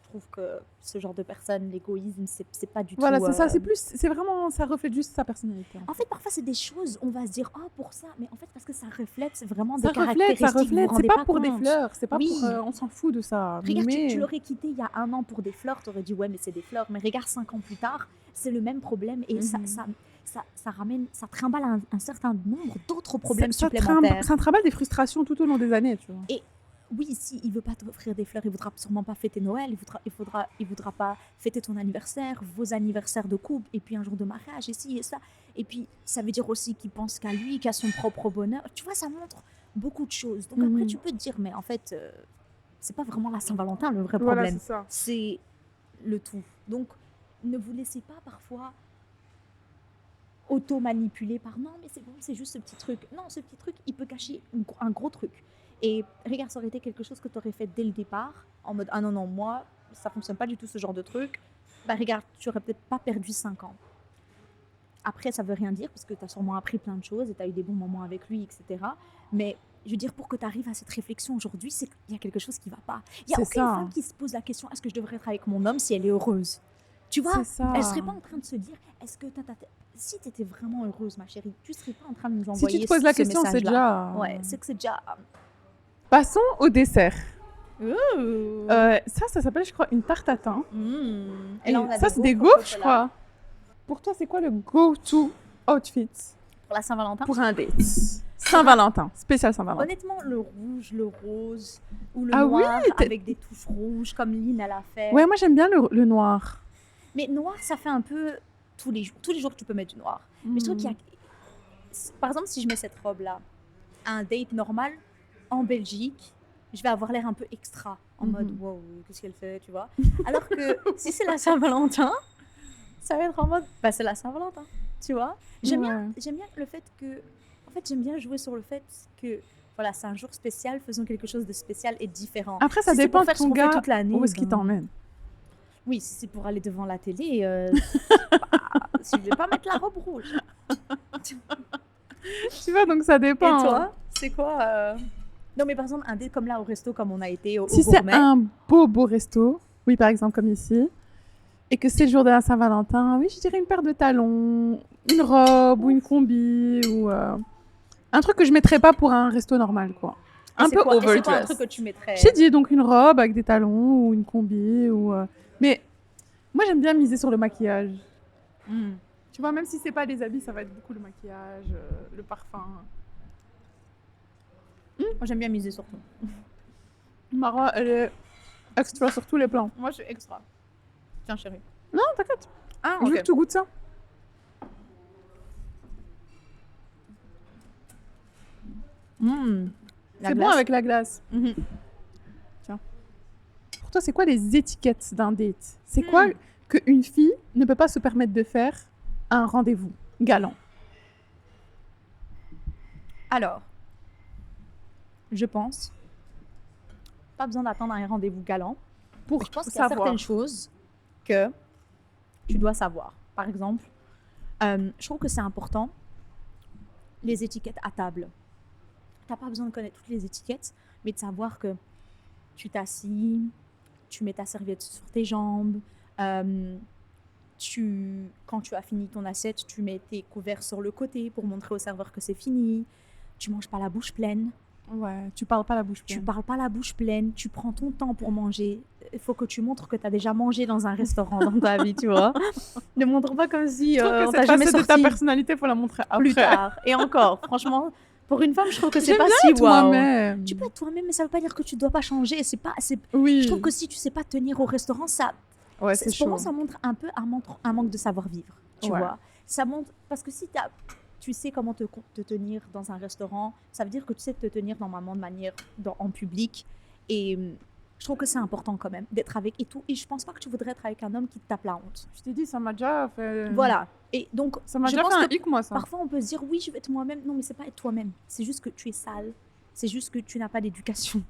trouve que ce genre de personne, l'égoïsme, c'est pas du Voilà, tout. c'est ça. C'est vraiment, ça reflète juste sa personnalité. En fait, parfois c'est des choses, on va se dire oh pour ça, mais en fait parce que ça reflète vraiment Ça des reflète, caractéristiques. ça vous vous reflète. C'est rendez pas pour des compte. fleurs. C'est pas Oui. pour. On s'en fout de ça. Regarde, mais... tu l'aurais quitté il y a 1 an pour des fleurs, t'aurais dit ouais mais c'est des fleurs. Mais regarde 5 ans plus tard, c'est le même problème et ça ramène, ça trimballe un certain nombre d'autres problèmes supplémentaires. Ça trimballe des frustrations tout au long des années, tu vois. Et oui, si il veut pas t'offrir des fleurs, il voudra sûrement pas fêter Noël, il voudra pas fêter ton anniversaire, vos anniversaires de couple, et puis un jour de mariage, et ci et ça. Et puis ça veut dire aussi qu'il pense qu'à lui, qu'à son propre bonheur. Tu vois, ça montre beaucoup de choses. Donc après, tu peux te dire, mais en fait, c'est pas vraiment la Saint-Valentin le vrai problème. Voilà, c'est ça. C'est le tout. Donc ne vous laissez pas parfois auto-manipuler par non, mais c'est bon, c'est juste ce petit truc. Non, ce petit truc, il peut cacher un gros truc. Et regarde, ça aurait été quelque chose que tu aurais fait dès le départ, en mode ah non, non, moi, ça fonctionne pas du tout ce genre de truc. Bah regarde, tu aurais peut-être pas perdu 5 ans. Après, ça veut rien dire, parce que tu as sûrement appris plein de choses et tu as eu des bons moments avec lui, etc. Mais je veux dire, pour que tu arrives à cette réflexion aujourd'hui, c'est qu'il y a quelque chose qui va pas. Il n'y a aucune femme qui se pose la question est-ce que je devrais être avec mon homme si elle est heureuse? Tu vois, elle serait pas en train de se dire est-ce que si tu étais vraiment heureuse, ma chérie, tu serais pas en train de nous envoyer si tu te poses la question, c'est déjà. Ouais, c'est que c'est déjà. Passons au dessert. Ça s'appelle, je crois, une tarte à thym. Et là, on a ça, c'est des gaufres, je crois. Pour toi, c'est quoi le go-to outfit pour la Saint-Valentin? Pour un date. Saint-Valentin, spécial Saint-Valentin. Honnêtement, le rouge, le rose ou le noir avec des touches rouges comme Lynn elle a fait. Ouais, moi j'aime bien le noir. Mais noir, ça fait un peu tous les jours. Tous les jours, tu peux mettre du noir. Mais je trouve qu'il y a... Par exemple, si je mets cette robe-là à un date normal en Belgique, je vais avoir l'air un peu extra. En mode, wow, qu'est-ce qu'elle fait, tu vois. Alors que si c'est la Saint-Valentin, ça va être en mode, bah c'est la Saint-Valentin, tu vois. J'aime bien le fait que... En fait, j'aime bien jouer sur le fait que, voilà, c'est un jour spécial, faisons quelque chose de spécial et différent. Après, ça dépend de ton gars, où est-ce qu'il t'emmène. Oui, si c'est pour aller devant la télé, je vais pas mettre la robe rouge. Tu vois, donc ça dépend. Et toi, c'est quoi Non, mais par exemple, un date comme là au resto, comme on a été au Si Gourmet. C'est un beau resto, oui, par exemple, comme ici, et que c'est le jour de la Saint-Valentin, oui, je dirais une paire de talons, une robe ou une combi, ou un truc que je mettrais pas pour un resto normal, quoi. Un peu overdress. C'est quoi un truc que tu mettrais? J'ai dit donc une robe avec des talons ou une combi, ou... Mais moi, j'aime bien miser sur le maquillage. Tu vois, même si c'est pas des habits, ça va être beaucoup le maquillage, le parfum. Moi, j'aime bien miser sur tout. Mara, elle est extra sur tous les plans. Moi, je suis extra. Tiens, chérie. Non, t'inquiète. Ah, Je veux que tu goûtes ça. C'est bon avec la glace. Tiens. Pour toi, c'est quoi les étiquettes d'un date? C'est quoi qu'une fille ne peut pas se permettre de faire à un rendez-vous galant? Alors, je pense, pas besoin d'attendre un rendez-vous galant. Je pense qu'il y a certaines choses que tu dois savoir. Par exemple, je trouve que c'est important, les étiquettes à table. t'as pas besoin de connaître toutes les étiquettes, mais de savoir que tu t'assis, tu mets ta serviette sur tes jambes, quand tu as fini ton assiette, tu mets tes couverts sur le côté pour montrer au serveur que c'est fini. Tu manges pas la bouche pleine. Ouais, tu parles pas la bouche pleine. Tu parles pas la bouche pleine, tu prends ton temps pour manger. Il faut que tu montres que tu as déjà mangé dans un restaurant dans ta vie, tu vois. Ne montre pas comme si on t'a jamais sorti. De ta personnalité, faut la montrer après. Plus tard. Et encore, franchement, pour une femme, je trouve que c'est J'aime pas bien si être waouh. moi-même. Tu peux être toi-même, mais ça veut pas dire que tu dois pas changer. Oui. Je trouve que si tu sais pas tenir au restaurant, ça. Ouais, c'est pour chaud. moi, ça montre un peu un manque de savoir-vivre, tu Ouais. vois. Ça montre parce que si tu sais comment te tenir dans un restaurant, ça veut dire que tu sais te tenir normalement de manière en public. Et je trouve que c'est important quand même d'être avec et tout. Et je pense pas que tu voudrais être avec un homme qui te tape la honte. Je t'ai dit, ça m'a déjà fait. Voilà. Et donc, Ça m'a je déjà pense fait un que hic, moi, ça. parfois on peut se dire oui, je vais être moi-même. Non, mais c'est pas être toi-même. C'est juste que tu es sale. C'est juste que tu n'as pas d'éducation.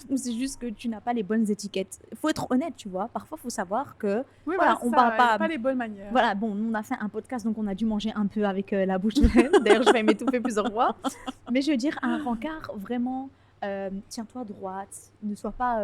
Ou c'est juste que tu n'as pas les bonnes étiquettes. Il faut être honnête, tu vois. Parfois, il faut savoir que Oui, voilà, on parle pas les bonnes manières. voilà, bon, nous on a fait un podcast, donc on a dû manger un peu avec la bouche pleine. D'ailleurs, je vais m'étouffer plusieurs fois. Mais je veux dire, un rencard, vraiment, tiens-toi droite. Ne sois pas,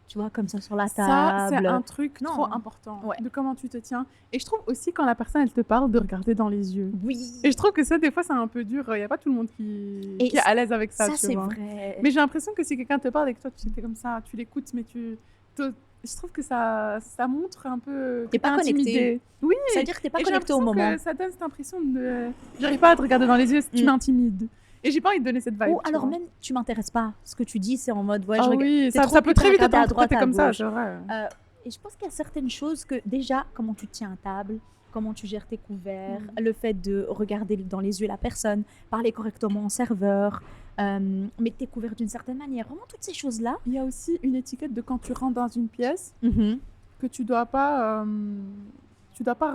tu vois, comme ça sur la table. Ça, c'est un truc Non. trop important, Ouais. de comment tu te tiens. Et je trouve aussi, quand la personne, elle te parle, de regarder dans les yeux. Oui. Et je trouve que ça, des fois, c'est un peu dur. Il n'y a pas tout le monde qui est à l'aise avec ça, Ça, tu c'est vois. vrai. Mais j'ai l'impression que si quelqu'un te parle et que toi, tu es comme ça, tu l'écoutes, mais je trouve que ça montre un peu que T'es pas connecté. intimidé. Oui, Ça veut dire que t'es pas et j'ai connecté au l'impression moment. que ça donne cette impression de... J'arrive pas à te regarder dans les yeux, tu m'intimides. Et j'ai pas envie de donner cette vibe. Ou alors même, tu m'intéresses pas. Ce que tu dis, c'est en mode, ouais, je Ah regarde. oui, t'es ça trop peut occupé très à vite être regarder à droite, interprété à comme ça, gauche. c'est vrai. Et je pense qu'il y a certaines choses que déjà, comment tu te tiens à table, comment tu gères tes couverts, le fait de regarder dans les yeux la personne, parler correctement au serveur, mettre tes couverts d'une certaine manière, vraiment toutes ces choses-là. Il y a aussi une étiquette de quand tu rentres dans une pièce, que tu dois pas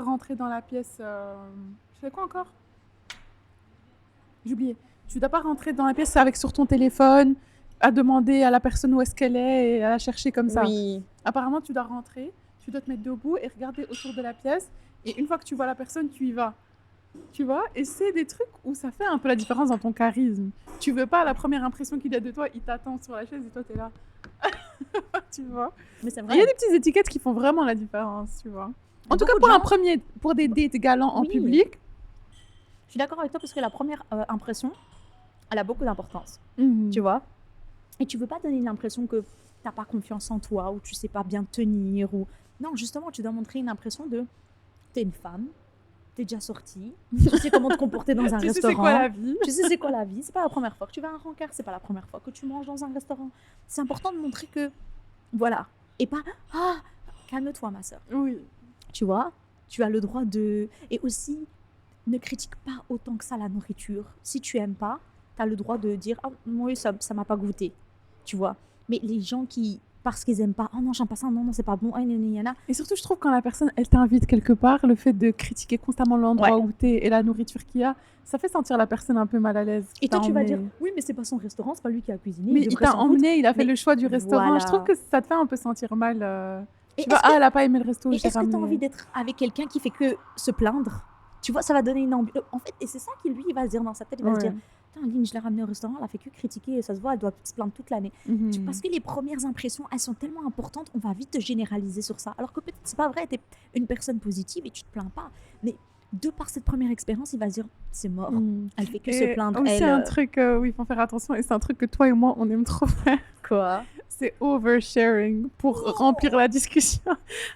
rentrer dans la pièce. Je fais quoi encore? J'ai oublié. Tu dois pas rentrer dans la pièce avec sur ton téléphone, à demander à la personne où est-ce qu'elle est et à la chercher comme ça. Oui. Apparemment, tu dois rentrer, tu dois te mettre debout et regarder autour de la pièce. Et une fois que tu vois la personne, tu y vas. Tu vois? Et c'est des trucs où ça fait un peu la différence dans ton charisme. Tu veux pas, la première impression qu'il a de toi, il t'attend sur la chaise et toi, t'es là. Tu vois? Mais c'est Il vrai. y a des petites étiquettes qui font vraiment la différence, tu vois. En tout cas, Beaucoup pour de gens- pour des dates galants en Oui. public. Je suis d'accord avec toi parce que la première impression, elle a beaucoup d'importance, Mhm. tu vois. Et tu veux pas donner l'impression que t'as pas confiance en toi ou tu sais pas bien tenir ou non, justement, tu dois montrer une impression de t'es une femme, t'es déjà sortie, tu sais comment te comporter dans un Tu sais restaurant. c'est quoi la vie? Tu sais c'est quoi la vie. C'est pas la première fois que tu vas à un rencard, c'est pas la première fois que tu manges dans un restaurant. C'est important de montrer que voilà et pas calme-toi ma sœur. Oui. Tu vois, tu as le droit de et aussi ne critique pas autant que ça la nourriture. Si tu aimes pas, tu as le droit de dire ah moi ça m'a pas goûté. Tu vois. Mais les gens qui parce qu'ils aiment pas, oh non, j'aime pas ça, non, c'est pas bon, Et surtout, je trouve quand la personne, elle t'invite quelque part, le fait de critiquer constamment l'endroit où t'es et la nourriture qu'il y a, ça fait sentir la personne un peu mal à l'aise. Et toi, tu vas dire, oui, mais c'est pas son restaurant, c'est pas lui qui a cuisiné. Mais il t'a emmené, il a fait Mais le choix du restaurant. voilà. Je trouve que ça te fait un peu sentir mal. Et Tu vois, elle a pas aimé le resto, Et j'ai est-ce que tu as ramené. envie d'être avec quelqu'un qui fait que se plaindre? Tu vois, ça va donner une ambiance. En fait, et c'est ça qui, lui, il va se dire dans sa tête, il va se dire, putain, Lynn, je l'ai ramenée au restaurant, elle a fait que critiquer, et ça se voit, elle doit se plaindre toute l'année. Mhm. Parce que les premières impressions, elles sont tellement importantes, on va vite te généraliser sur ça. Alors que peut-être c'est pas vrai, tu es une personne positive et tu te plains pas. Mais de par cette première expérience, il va se dire, c'est mort, Mhm. elle fait que Et se plaindre. aussi Elle, un truc où il faut faire attention, et c'est un truc que toi et moi, on aime trop faire. quoi? C'est oversharing pour remplir la discussion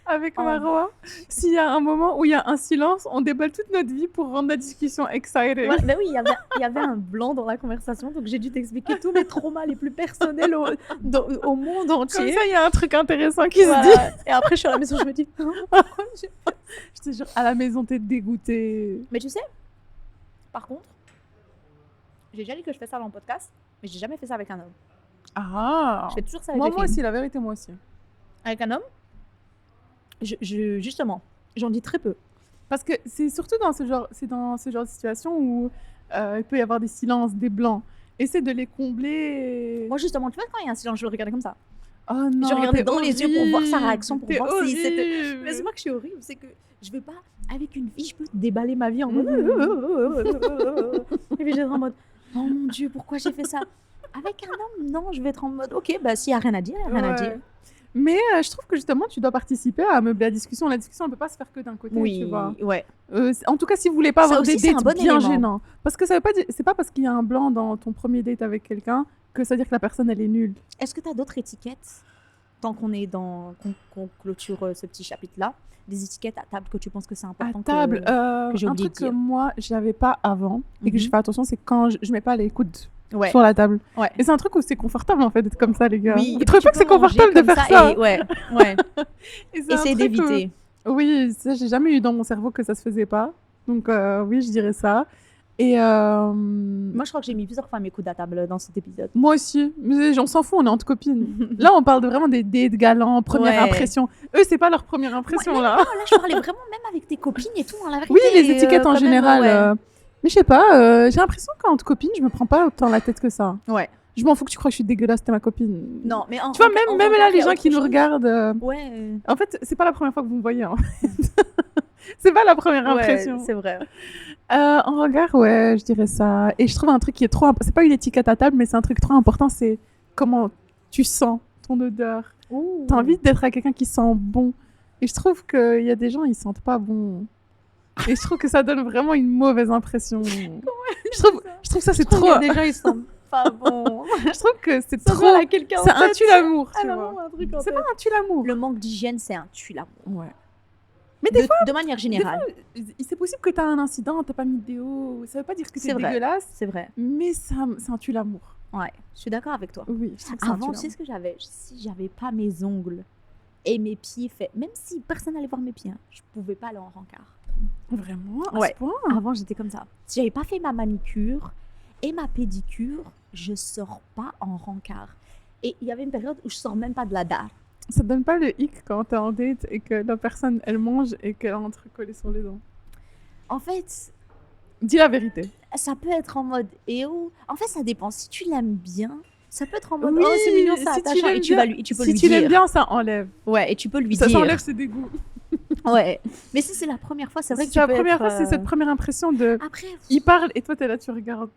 avec Oh. Marois. S'il y a un moment où il y a un silence, on déballe toute notre vie pour rendre la discussion exciting. Ouais, ben oui, il y avait un blanc dans la conversation, donc j'ai dû t'expliquer tous mes traumas les plus personnels au monde Comme entier. ça, il y a un truc intéressant qui se dit. Voilà. Et après, je suis à la maison, je me dis, Je te jure, à la maison, t'es dégoûtée. mais tu sais, par contre, j'ai déjà dit que je fais ça dans le podcast, mais j'ai jamais fait ça avec un homme. Ah. Je fais toujours ça avec Moi les filles. aussi, la vérité, moi aussi. Avec un homme, justement, j'en dis très peu. Parce que c'est surtout dans ce genre de situation où il peut y avoir des silences, des blancs. Essaie de les combler. Moi, justement, tu vois, quand il y a un silence, je le regarde comme ça. Oh non, Je regardais t'es dans les yeux pour voir sa horrible. réaction, pour T'es voir si c'était. horrible. Mais c'est pas que je suis horrible, c'est que je veux pas. Avec une fille, je peux déballer ma vie en mode. Mhm. Et puis j'étais en mode. Oh mon Dieu, pourquoi j'ai fait ça? Avec un homme, non, je vais être en mode, ok, bah s'il n'y a rien à dire, il n'y a rien à dire. Mais je trouve que justement, tu dois participer à meubler la discussion. La discussion, elle ne peut pas se faire que d'un côté, tu vois. Ouais. En tout cas, si vous voulez pas Ça avoir aussi, des c'est un dates bon bien élément. gênants. Parce que ça veut pas dire, c'est pas parce qu'il y a un blanc dans ton premier date avec quelqu'un que ça veut dire que la personne, elle est nulle. Est-ce que tu as d'autres étiquettes, tant qu'on est qu'on clôture ce petit chapitre-là, des étiquettes à table que tu penses que c'est important À table, que j'ai un oublié truc de dire? que moi, j'avais pas avant et que je fais attention, c'est quand je mets pas les coudes Ouais. sur la table. Ouais. Et c'est un truc où c'est confortable, en fait, d'être comme ça, les gars. Oui, Vous trouvez pas que c'est confortable de faire ça? Ouais. Et c'est un Essaye truc où- d'éviter. Oui, ça, j'ai jamais eu dans mon cerveau que ça se faisait pas. Donc, oui, je dirais ça. Et Moi, je crois que j'ai mis plusieurs fois mes coudes à table dans cet épisode. moi aussi. Mais on s'en fout, on est entre copines. Là, on parle de vraiment des dates galants, première Ouais. impression. Eux, c'est pas leur première impression, Ouais, là. non, là, je parlais vraiment même avec tes copines et tout, dans la vérité. Oui, les étiquettes en quand même, général. ouais. Mais je sais pas, j'ai l'impression qu'entre copines, je me prends pas autant la tête que ça. Ouais. Je m'en fous que tu crois que je suis dégueulasse, t'es ma copine. Non, mais en Tu vois, regard- même en là, regard, les il y a gens autre qui nous chose. regardent. Ouais. En fait, c'est pas la première fois que vous me voyez. Hein. C'est pas la première impression. Ouais, c'est vrai. En regard, ouais, je dirais ça. Et je trouve un truc qui est trop... C'est pas une étiquette à table, mais c'est un truc trop important, c'est comment tu sens ton odeur. T'as envie d'être avec quelqu'un qui sent bon. Et je trouve qu'il y a des gens, ils sentent pas bon. Et je trouve que ça donne vraiment une mauvaise impression. Je trouve ça, c'est trop... Il y a des gens, ils sont pas bons. Je trouve que c'est Ça trop... vole à quelqu'un en C'est un tête. tue-l'amour, Ah tu non, vois. un truc en C'est tête. pas un tue-l'amour. Le manque d'hygiène, c'est un tue-l'amour. Ouais. Mais des fois, De manière générale. c'est possible que t'as un incident, t'as pas mis de déo. Ça veut pas dire que C'est c'est vrai. dégueulasse, C'est vrai. mais c'est un tue-l'amour. Ouais, je suis d'accord avec toi. Oui, je trouve que c'est un Avant, tu tue-l'amour. sais ce que j'avais? Si j'avais pas mes ongles et mes pieds faits, même si personne n'allait voir mes pieds, hein, je pouvais pas aller en rencard. Vraiment? À Ouais. ce point? Avant, j'étais comme ça. Si j'avais pas fait ma manicure et ma pédicure, je sors pas en rencard. Et il y avait une période où je sors même pas de la dalle. Ça te donne pas le hic quand t'es en date et que la personne, elle mange et qu'elle a un truc collé sur les dents? En fait, Dis la vérité. ça peut être en mode oh. En fait, ça dépend. Si tu l'aimes bien, ça peut être en mode Oui, oh, c'est mignon, ça si tu attachant. l'aimes Et tu bien- vas lui, tu peux si lui tu l'aimes dire. bien, ça enlève. Ouais, et tu peux lui Ça dire. s'enlève ses dégoûts. Ouais. Mais si c'est la première fois, c'est vrai que C'est tu la peux première être, fois, c'est cette première impression de... Après, Il parle et toi, t'es là, tu regardes.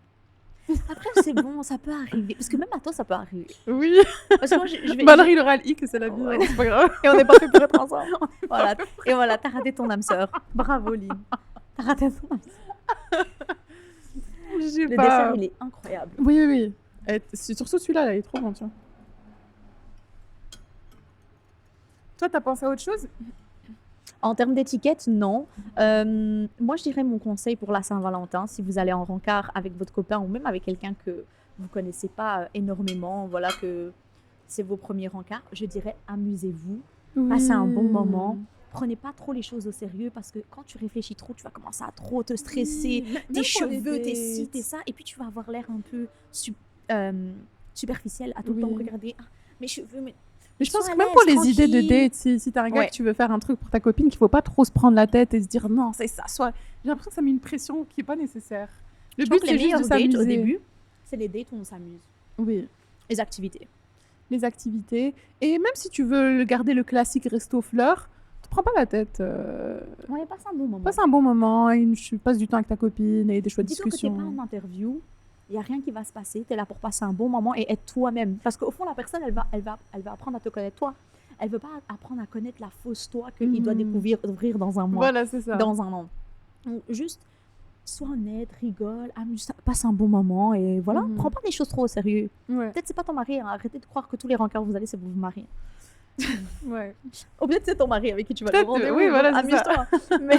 après c'est bon, ça peut arriver. Parce que même à toi, ça peut arriver. Oui. Parce que moi, je vais. Bah alors, il aura le hic et c'est la vie, Ouais. hein, c'est pas grave. Et on n'est pas fait pour être ensemble. Voilà. Et voilà, t'as raté ton âme sœur. Bravo, Lynn. T'as raté ton âme sœur. Je sais Le pas. dessert, il est incroyable. Oui, oui, oui. C'est surtout celui-là, là, il est trop bon, tu vois. Toi, t'as pensé à autre chose? En termes d'étiquette, non. Moi, je dirais mon conseil pour la Saint-Valentin, si vous allez en rencard avec votre copain ou même avec quelqu'un que vous connaissez pas énormément, voilà que c'est vos premiers rencarts, je dirais amusez-vous, passez un bon moment. Prenez pas trop les choses au sérieux parce que quand tu réfléchis trop, tu vas commencer à trop te stresser. Tes cheveux, tes ci, tes ça, et puis tu vas avoir l'air un peu superficiel à tout le temps regarder mes cheveux. Mais je pense sois que à même pour l'aise, les idées de tranquille. date, si t'as un gars Ouais. que tu veux faire un truc pour ta copine, qu'il faut pas trop se prendre la tête et se dire non, c'est ça, soit. J'ai l'impression que ça met une pression qui est pas nécessaire. Le Je but, pense que les c'est juste de meilleurs dates s'amuser. au début, c'est les dates où on s'amuse. Oui, Les activités. les activités. Et même si tu veux garder le classique resto fleurs, te prends pas la tête. Ouais, passe un bon moment. Passe un bon moment, et passe du temps avec ta copine et des chouettes Dis-toi que t'es discussions. pas en interview, il n'y a rien qui va se passer, tu es là pour passer un bon moment et être toi-même. Parce qu'au fond, la personne, elle va apprendre à te connaître toi. Elle veut pas apprendre à connaître la fausse toi qu'il doit découvrir dans un mois, Voilà, c'est ça. dans un an. Donc, juste, sois honnête, rigole, amuse-toi, passe un bon moment et voilà, Mhm. prends pas les choses trop au sérieux. Ouais, Peut-être c'est pas ton mari, hein. Arrêtez de croire que tous les rencarts vous allez, c'est pour vous marier. ouais. Ou peut-être c'est ton mari avec qui tu vas Peut-être, le rendez-vous, oui, voilà, c'est amuse-toi. Mais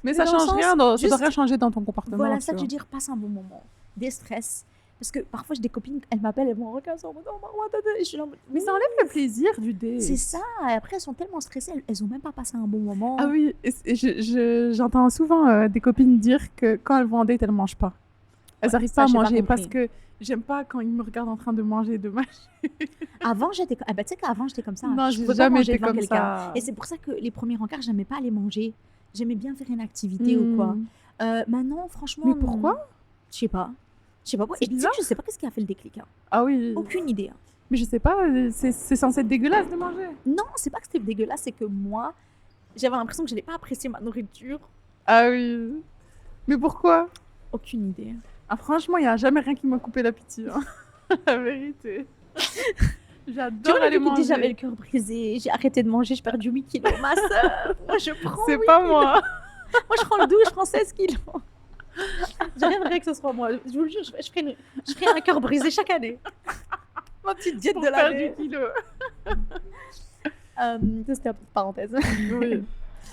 Mais ça dans le change sens, rien, ça doit juste- rien changer dans ton comportement. voilà, tu ça que je vois. veux dire, passe un bon moment. Déstresse. Parce que parfois, j'ai des copines, elles m'appellent, elles m'ont regardé en mode oh, Marouane, et je suis là en mode, Mais ça enlève le plaisir du date. c'est ça. Et après, elles sont tellement stressées, elles ont même pas passé un bon moment. Ah oui, et j'entends souvent des copines dire que quand elles vont en date, elles mangent pas. Elles Ouais, n'arrivent ça, pas à j'ai pas manger compris. parce que j'aime pas quand ils me regardent en train de manger de mâcher. Avant, j'étais tu sais qu'avant, j'étais comme ça. Non, je j'ai pouvais pas jamais manger été devant comme quelqu'un. ça. Et c'est pour ça que les premiers rencarts, j'aimais pas aller manger. J'aimais bien faire une activité ou quoi. Maintenant, franchement. Mais pourquoi? Je sais pas. Je sais pas pourquoi. C'est Et tu sais bizarre. que je sais pas qu'est-ce qui a fait le déclic. Hein. Ah oui. Aucune idée. Hein. Mais je sais pas, c'est censé être dégueulasse de manger. Non, c'est pas que c'était dégueulasse, c'est que moi, j'avais l'impression que je n'allais pas apprécier ma nourriture. Ah oui. Mais pourquoi? Aucune idée. Ah, franchement, il n'y a jamais rien qui m'a coupé l'appétit. Hein. La vérité. Tu J'adore vois, aller depuis que j'avais manger. le cœur brisé, j'ai arrêté de manger, j'ai perdu 8 kilos. Ma sœur, moi je prends C'est 8 pas kilos. moi. Moi je prends le 12, je prends 16 kilos. J'aimerais que ce soit moi. Je vous le jure, je ferai un cœur brisé chaque année. Ma petite diète Pour de perdre l'année. du kilo. Ça, c'était une petite parenthèse. Oui.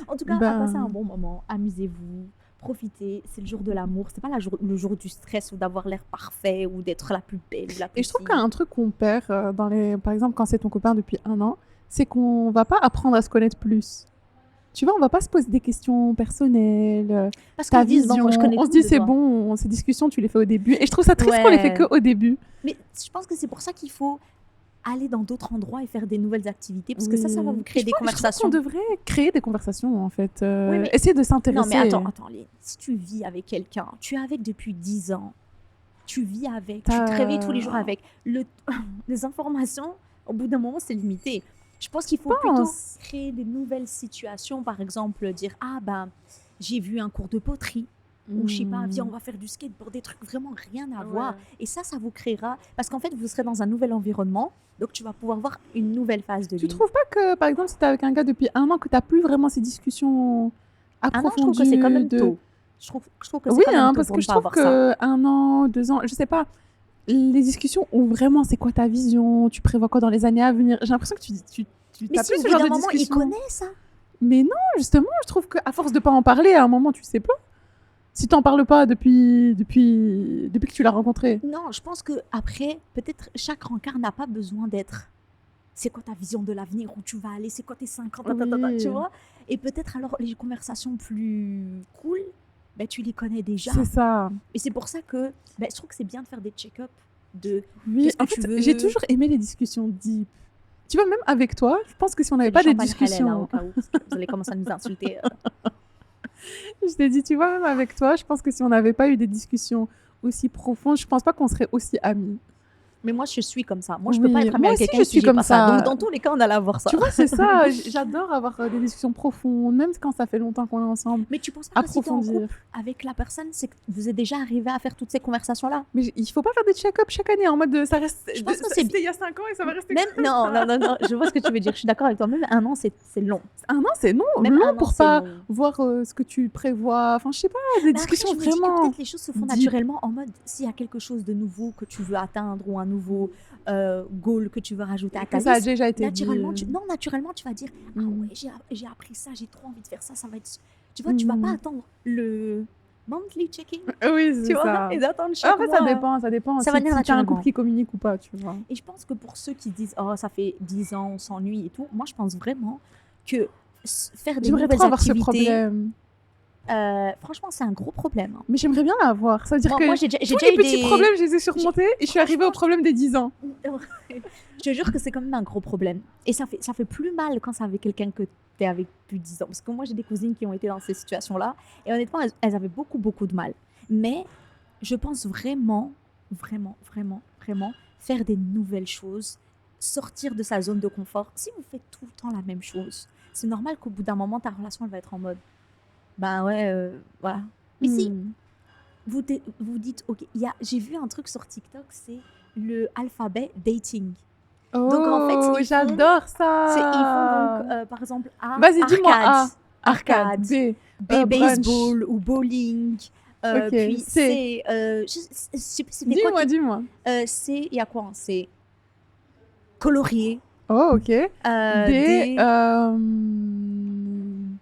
En tout cas, Ben- passez un bon moment, amusez-vous, profitez. C'est le jour de l'amour, c'est pas le jour du stress ou d'avoir l'air parfait ou d'être la plus belle ou la plus Et je trouve fine. qu'un truc qu'on perd par exemple, quand c'est ton copain depuis 1 an, c'est qu'on va pas apprendre à se connaître plus. Tu vois, on va pas se poser des questions personnelles, Parce ta qu'on se dit, bon, vision. moi, je connais On se tout dit de c'est toi. bon, ces discussions tu les fais au début. Et je trouve ça triste qu'on les fait Ouais. que au début. Mais je pense que c'est pour ça qu'il faut aller dans d'autres endroits et faire des nouvelles activités parce que ça va vous créer des Je conversations. trouve qu'on devrait créer des conversations en fait. Oui, mais- Essayer de s'intéresser. Non, mais attends, Lynn. Si tu vis avec quelqu'un, tu es avec depuis 10 ans, tu vis avec, tu te réveilles tous les jours avec, les informations, au bout d'un moment, c'est limité. Je pense qu'il faut plutôt pense. créer des nouvelles situations, par exemple, dire, ah ben, j'ai vu un cours de poterie, ou je sais pas, viens, on va faire du skateboard, des trucs vraiment rien à voir. Et ça vous créera, parce qu'en fait, vous serez dans un nouvel environnement, donc tu vas pouvoir voir une nouvelle phase de Tu vie. trouves pas que, par exemple, si t'es avec un gars depuis 1 an, que t'as plus vraiment ces discussions Ah non, approfondies je trouve que c'est quand même de- tôt. Je trouve que c'est Oui, quand même tôt parce pour que ne je pas trouve avoir ça. que 1 an, 2 ans, je sais pas, les discussions où vraiment c'est quoi ta vision, tu prévois quoi dans les années à venir. J'ai l'impression que tu Mais t'as si plus au ce bout genre d'un de moment, il discussion. connaît ça. Mais non, justement, je trouve qu'à force de pas en parler, à un moment, tu sais pas. Si t'en parles pas depuis que tu l'as rencontré. Non, je pense que après, peut-être chaque rencard n'a pas besoin d'être. C'est quoi ta vision de l'avenir, où tu vas aller, c'est quoi tes 5 ans, Oui. tu vois. Et peut-être alors les conversations plus cool, ben, tu les connais déjà. C'est ça. Et c'est pour ça que ben, je trouve que c'est bien de faire des check-up de Oui, qu'est-ce que en tu fait, veux. j'ai toujours aimé les discussions deep. Tu vois, même avec toi, je pense que si on n'avait du pas des champagne halal, hein, discussions... au cas où, parce que vous allez commencer à nous insulter. Je t'ai dit, tu vois, même avec toi, je pense que si on n'avait pas eu des discussions aussi profondes, je pense pas qu'on serait aussi amis. Mais moi, je suis comme ça. Moi, je peux Oui, pas être amie moi avec aussi, quelqu'un je qui suis j'ai comme pas ça. ça. Donc, dans tous les cas, on allait avoir ça. Tu vois, c'est ça. J'adore avoir des discussions profondes, même quand ça fait longtemps qu'on est ensemble. Mais tu penses pas que si t'es en Approfondir. couple avec la personne, c'est que vous êtes déjà arrivé à faire toutes ces conversations-là? Mais il faut pas faire des check-up chaque année en mode de, ça reste. Je pense que c'est- C'était il y a 5 ans et ça va rester Même, comme non, ça. non, je vois ce que tu veux dire. Je suis d'accord avec toi. Même 1 an, c'est long. 1 an, c'est non, Même long 1 an, pour c'est pas long. voir ce que tu prévois. Enfin, je sais pas, des Mais après, discussions je me dis que vraiment. peut-être les choses se font deep. naturellement en mode s'il y a quelque chose de nouveau que tu veux atteindre ou un nouveau goal que tu veux rajouter à ta Que ça a liste. déjà été Naturellement, dit. naturellement, tu vas dire ah Mm. ouais, j'ai appris ça, j'ai trop envie de faire ça, ça va être. Tu vois, tu vas Mm. pas attendre le monthly checking, Oui, tu c'est vois, ça. et d'attendre En chaque fait, mois. ça dépend. Ça Ça si, va venir si tu as un naturellement. couple qui communique ou pas, tu vois. Et je pense que pour ceux qui disent oh ça fait 10 ans, on s'ennuie et tout, moi je pense vraiment que faire des J'aimerais nouvelles trop avoir ce activités, problème. franchement c'est un gros problème. Mais j'aimerais bien l'avoir. Ça veut dire que Moi j'ai tous déjà les eu petits des problèmes, je les ai surmontés et je suis arrivée au problème des 10 ans. Je te jure que c'est quand même un gros problème. Et ça fait plus mal quand c'est avec quelqu'un que tu es avec depuis 10 ans. Parce que moi, j'ai des cousines qui ont été dans ces situations-là. Et honnêtement, elles avaient beaucoup, beaucoup de mal. Mais je pense vraiment, faire des nouvelles choses, sortir de sa zone de confort. Si vous faites tout le temps la même chose, c'est normal qu'au bout d'un moment, ta relation, elle va être en mode, ben ouais, voilà. Mais si Hmm. vous dites, ok, j'ai vu un truc sur TikTok, c'est le alphabet dating. Oh, Donc, en fait, ils font- j'adore ça. Ils font donc, par exemple, A, Vas-y, dis-moi A. arcade, B. B, brunch. baseball ou bowling. Ok, Puis C. C, je sais pas, c'était quoi Dis-moi. C, il y a quoi en C? Colorier. Oh, ok. D.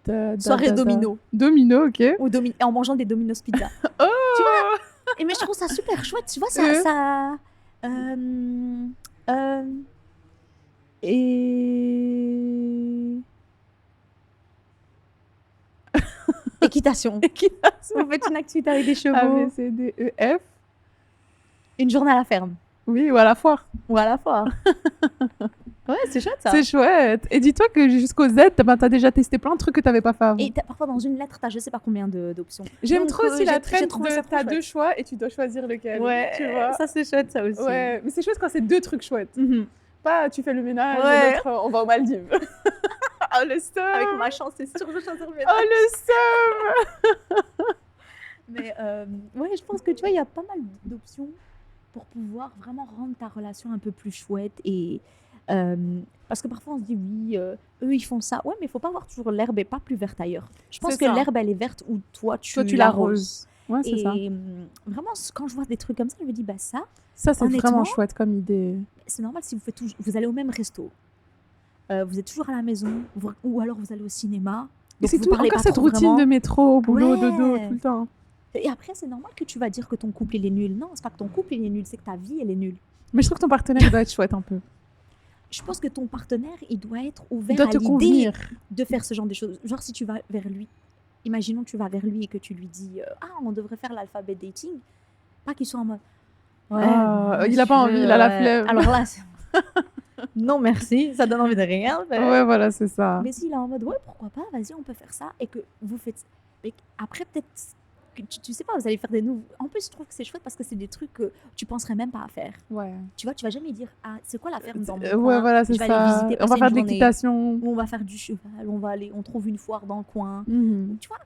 D, soirée domino. Domino, ok. Ou en mangeant des Domino's Pizza. Oh. Tu vois? Et mais je trouve ça super chouette. Tu vois, ça Et... équitation. Équitation. Vous faites une activité avec des A, chevaux. B, C, D, E, F. Une journée à la ferme. Oui, ou à la foire. Ou à la foire. Ouais, c'est chouette ça. C'est chouette. Et dis-toi que jusqu'au Z, t'as déjà testé plein de trucs que t'avais pas fait avant. Et parfois dans une lettre, t'as je sais pas combien d'options. J'aime Donc, trop aussi la j'ai traîne trouvé ça de trop t'as deux chouette. choix et tu dois choisir lequel. Ouais, tu vois. ça c'est chouette ça aussi. Ouais, mais c'est chouette quand c'est 2 trucs chouettes. Mhm. Pas tu fais le ménage Ouais. et l'autre on va aux Maldives. Oh le seum. Avec ma chance, c'est sûr que je choisirais le Oh le seum. Mais ouais, je pense que tu vois, il y a pas mal d'options pour pouvoir vraiment rendre ta relation un peu plus chouette. Et parce que parfois on se dit oui, eux ils font ça. Ouais, mais il faut pas voir toujours l'herbe est pas plus verte ailleurs. Je pense C'est que ça. l'herbe elle est verte où toi Toi, tu l'arroses. l'arroses. Ouais, c'est ça. Et vraiment, quand je vois des trucs comme ça, je me dis bah ça, Ça, c'est honnêtement, vraiment chouette comme idée. c'est normal si vous faites vous allez au même resto, vous êtes toujours à la maison, ou alors vous allez au cinéma. Et Donc c'est vous tout, parlez encore pas cette trop routine vraiment. de métro, boulot, Ouais. dodo, tout le temps. Et après, c'est normal que tu vas dire que ton couple il est nul. Non, c'est pas que ton couple il est nul, c'est que ta vie elle est nulle. Mais je trouve que ton partenaire il doit être chouette un peu. Je pense que ton partenaire il doit être Il ouvert doit à te l'idée convenir. de faire ce genre de choses. Genre si tu vas vers lui, imaginons que tu vas vers lui et que tu lui dis on devrait faire l'alphabet dating, pas qu'il soit en mode Il a pas envie, il a la flemme. Alors là, non merci, ça donne envie de rien. Ouais, voilà, c'est ça. Mais s'il est en mode ouais pourquoi pas, vas-y on peut faire ça, et que vous faites, et après peut-être que tu sais pas, vous allez faire des nouveaux. En plus je trouve que c'est chouette parce que c'est des trucs que tu penserais même pas à faire. Ouais. Tu vois, tu vas jamais dire ah c'est quoi la ferme dans mon Ouais, coin, voilà, c'est je vais aller ça. visiter, On va passer faire une de journée. l'équitation. Ou on va faire du cheval, on trouve une foire dans le coin. Mhm. Tu vois,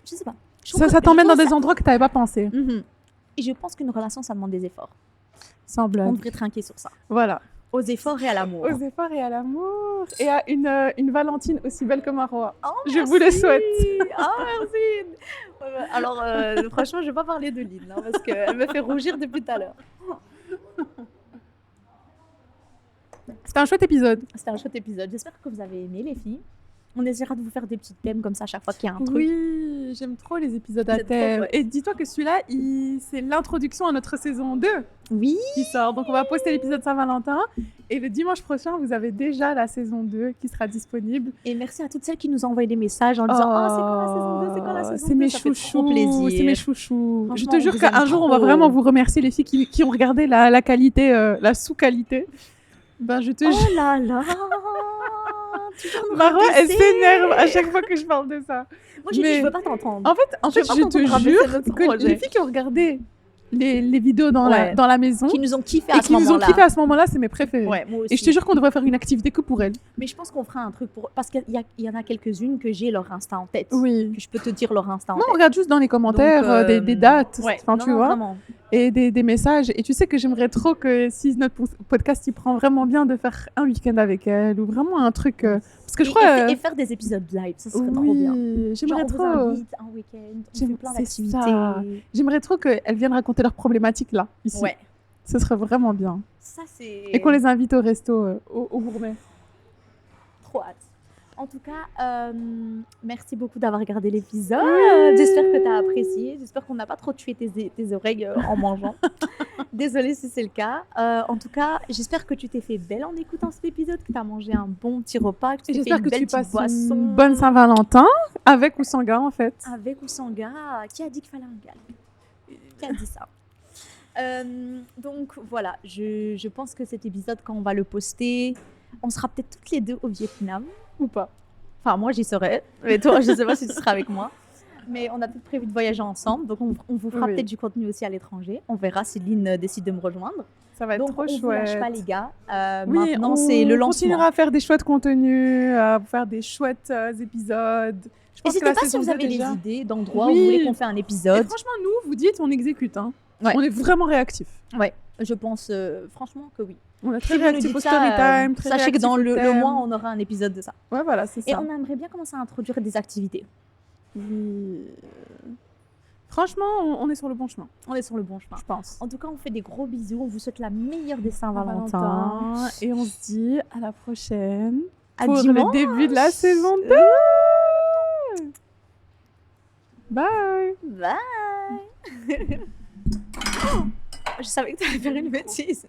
je sais pas. Je trouve Ça que- t'emmène je dans trouve des ça- endroits que t'avais pas pensé. Mhm. Et je pense qu'une relation, ça demande des efforts. Sans On blague. devrait trinquer sur ça. Voilà. Aux efforts et à l'amour. Aux efforts et à l'amour. Et à une Valentine aussi belle que Marois. Oh, Je vous le merci. souhaite. Ah, merci. Alors, franchement, je vais pas parler de Lynn, hein, parce qu'elle me fait rougir depuis tout à l'heure. C'était un chouette épisode. C'était un chouette épisode. J'espère que vous avez aimé, les filles. On essaiera de vous faire des petits thèmes comme ça à chaque fois qu'il y a un truc. Oui, j'aime trop les épisodes à C'est trop thème. chouette. Et dis-toi que celui-là, c'est l'introduction à notre saison 2 Oui. qui sort. Donc on va poster l'épisode Saint-Valentin. Et le dimanche prochain, vous avez déjà la saison 2 qui sera disponible. Et merci à toutes celles qui nous ont envoyé des messages en disant oh, c'est quoi la saison 2, c'est quoi la saison 2. C'est mes Ça fait trop chouchous, plaisir. c'est mes chouchous. Je Franchement, te on jure vous qu'un aime jour, on va trop. vraiment vous remercier, les filles qui ont regardé la qualité, la sous-qualité. Ben, je te jure. Oh là là. Toujours nous Marois, elle rabaisser. s'énerve à chaque fois que je parle de ça. Moi, j'ai dit, Mais- je veux pas t'entendre. En fait, Je vais pas je t'entendre te rabaisser jure notre que projet. les filles qui ont regardé les vidéos dans Ouais. dans la maison Qui nous ont kiffé et à ce qui nous ont moment-là. kiffé à ce moment-là, c'est mes préférés. Ouais, moi aussi. Et je te jure qu'on devrait faire une activité que pour elles. Mais je pense qu'on fera un truc pour. Parce qu'il y en a quelques-unes que j'ai leur Insta en tête. Oui. Que je peux te dire leur Insta en Non, on tête. regarde juste dans les commentaires Donc, des dates, Ouais, enfin, non, tu non, vois, vraiment. et des messages. Et tu sais que j'aimerais trop que si notre podcast il prend vraiment bien, de faire un week-end avec elles ou vraiment un truc. Parce que je crois. Et faire des épisodes live, ça serait trop oui, bien. j'aimerais Genre, on trop. vous invite un week-end, on fait plein C'est d'activités. ça. J'aimerais trop qu'elles viennent raconter leurs problématiques là, ici. Ouais, Ce serait vraiment bien. ça c'est. Et qu'on les invite au resto, au gourmet. Trop hâte. En tout cas, merci beaucoup d'avoir regardé l'épisode. Oui. J'espère que tu as apprécié. J'espère qu'on n'a pas trop tué tes oreilles en mangeant. Désolée si c'est le cas. En tout cas, j'espère que tu t'es fait belle en écoutant cet épisode, que tu as mangé un bon petit repas, que tu Et t'es fait j'espère une que belle tu petite passes boisson. une bonne Saint-Valentin, avec ou sans gars en fait. Avec ou sans gars. Qui a dit qu'il fallait un gars? Qui a dit ça? Donc voilà, je pense que cet épisode, quand on va le poster, on sera peut-être toutes les deux au Vietnam. Ou pas. Enfin, moi, j'y serai. Mais toi, je ne sais pas si tu seras avec moi. Mais on a peut-être prévu de voyager ensemble. Donc, on vous fera Oui. peut-être du contenu aussi à l'étranger. On verra si Lynn décide de me rejoindre. Ça va être Donc, trop on chouette. vous lâche pas, les gars. Oui, Maintenant, on c'est le lancement. continuera à faire des chouettes contenus, à faire des chouettes épisodes. Je pense que N'hésitez la pas si saison vous 2 avez déjà. des idées d'endroits Oui. où vous voulez qu'on fasse un Et épisode. franchement, nous, vous dites, on exécute. Hein. Ouais. On est vraiment réactifs. Ouais, je pense franchement que oui. On est Si très vous nous réactifs dites au ça, story time. Très sachez que réactifs dans au le thème. mois, on aura un épisode de ça. Ouais, voilà, c'est Et ça. on aimerait bien commencer à introduire des activités. Oui. Franchement, on est sur le bon chemin, On est sur le bon chemin. je pense. En tout cas, on fait des gros bisous. On vous souhaite la meilleure des Saint-Valentin. Et on se dit à la prochaine À pour dimanche. le début de la saison 2. Bye. Bye. Je savais que tu allais faire une bêtise.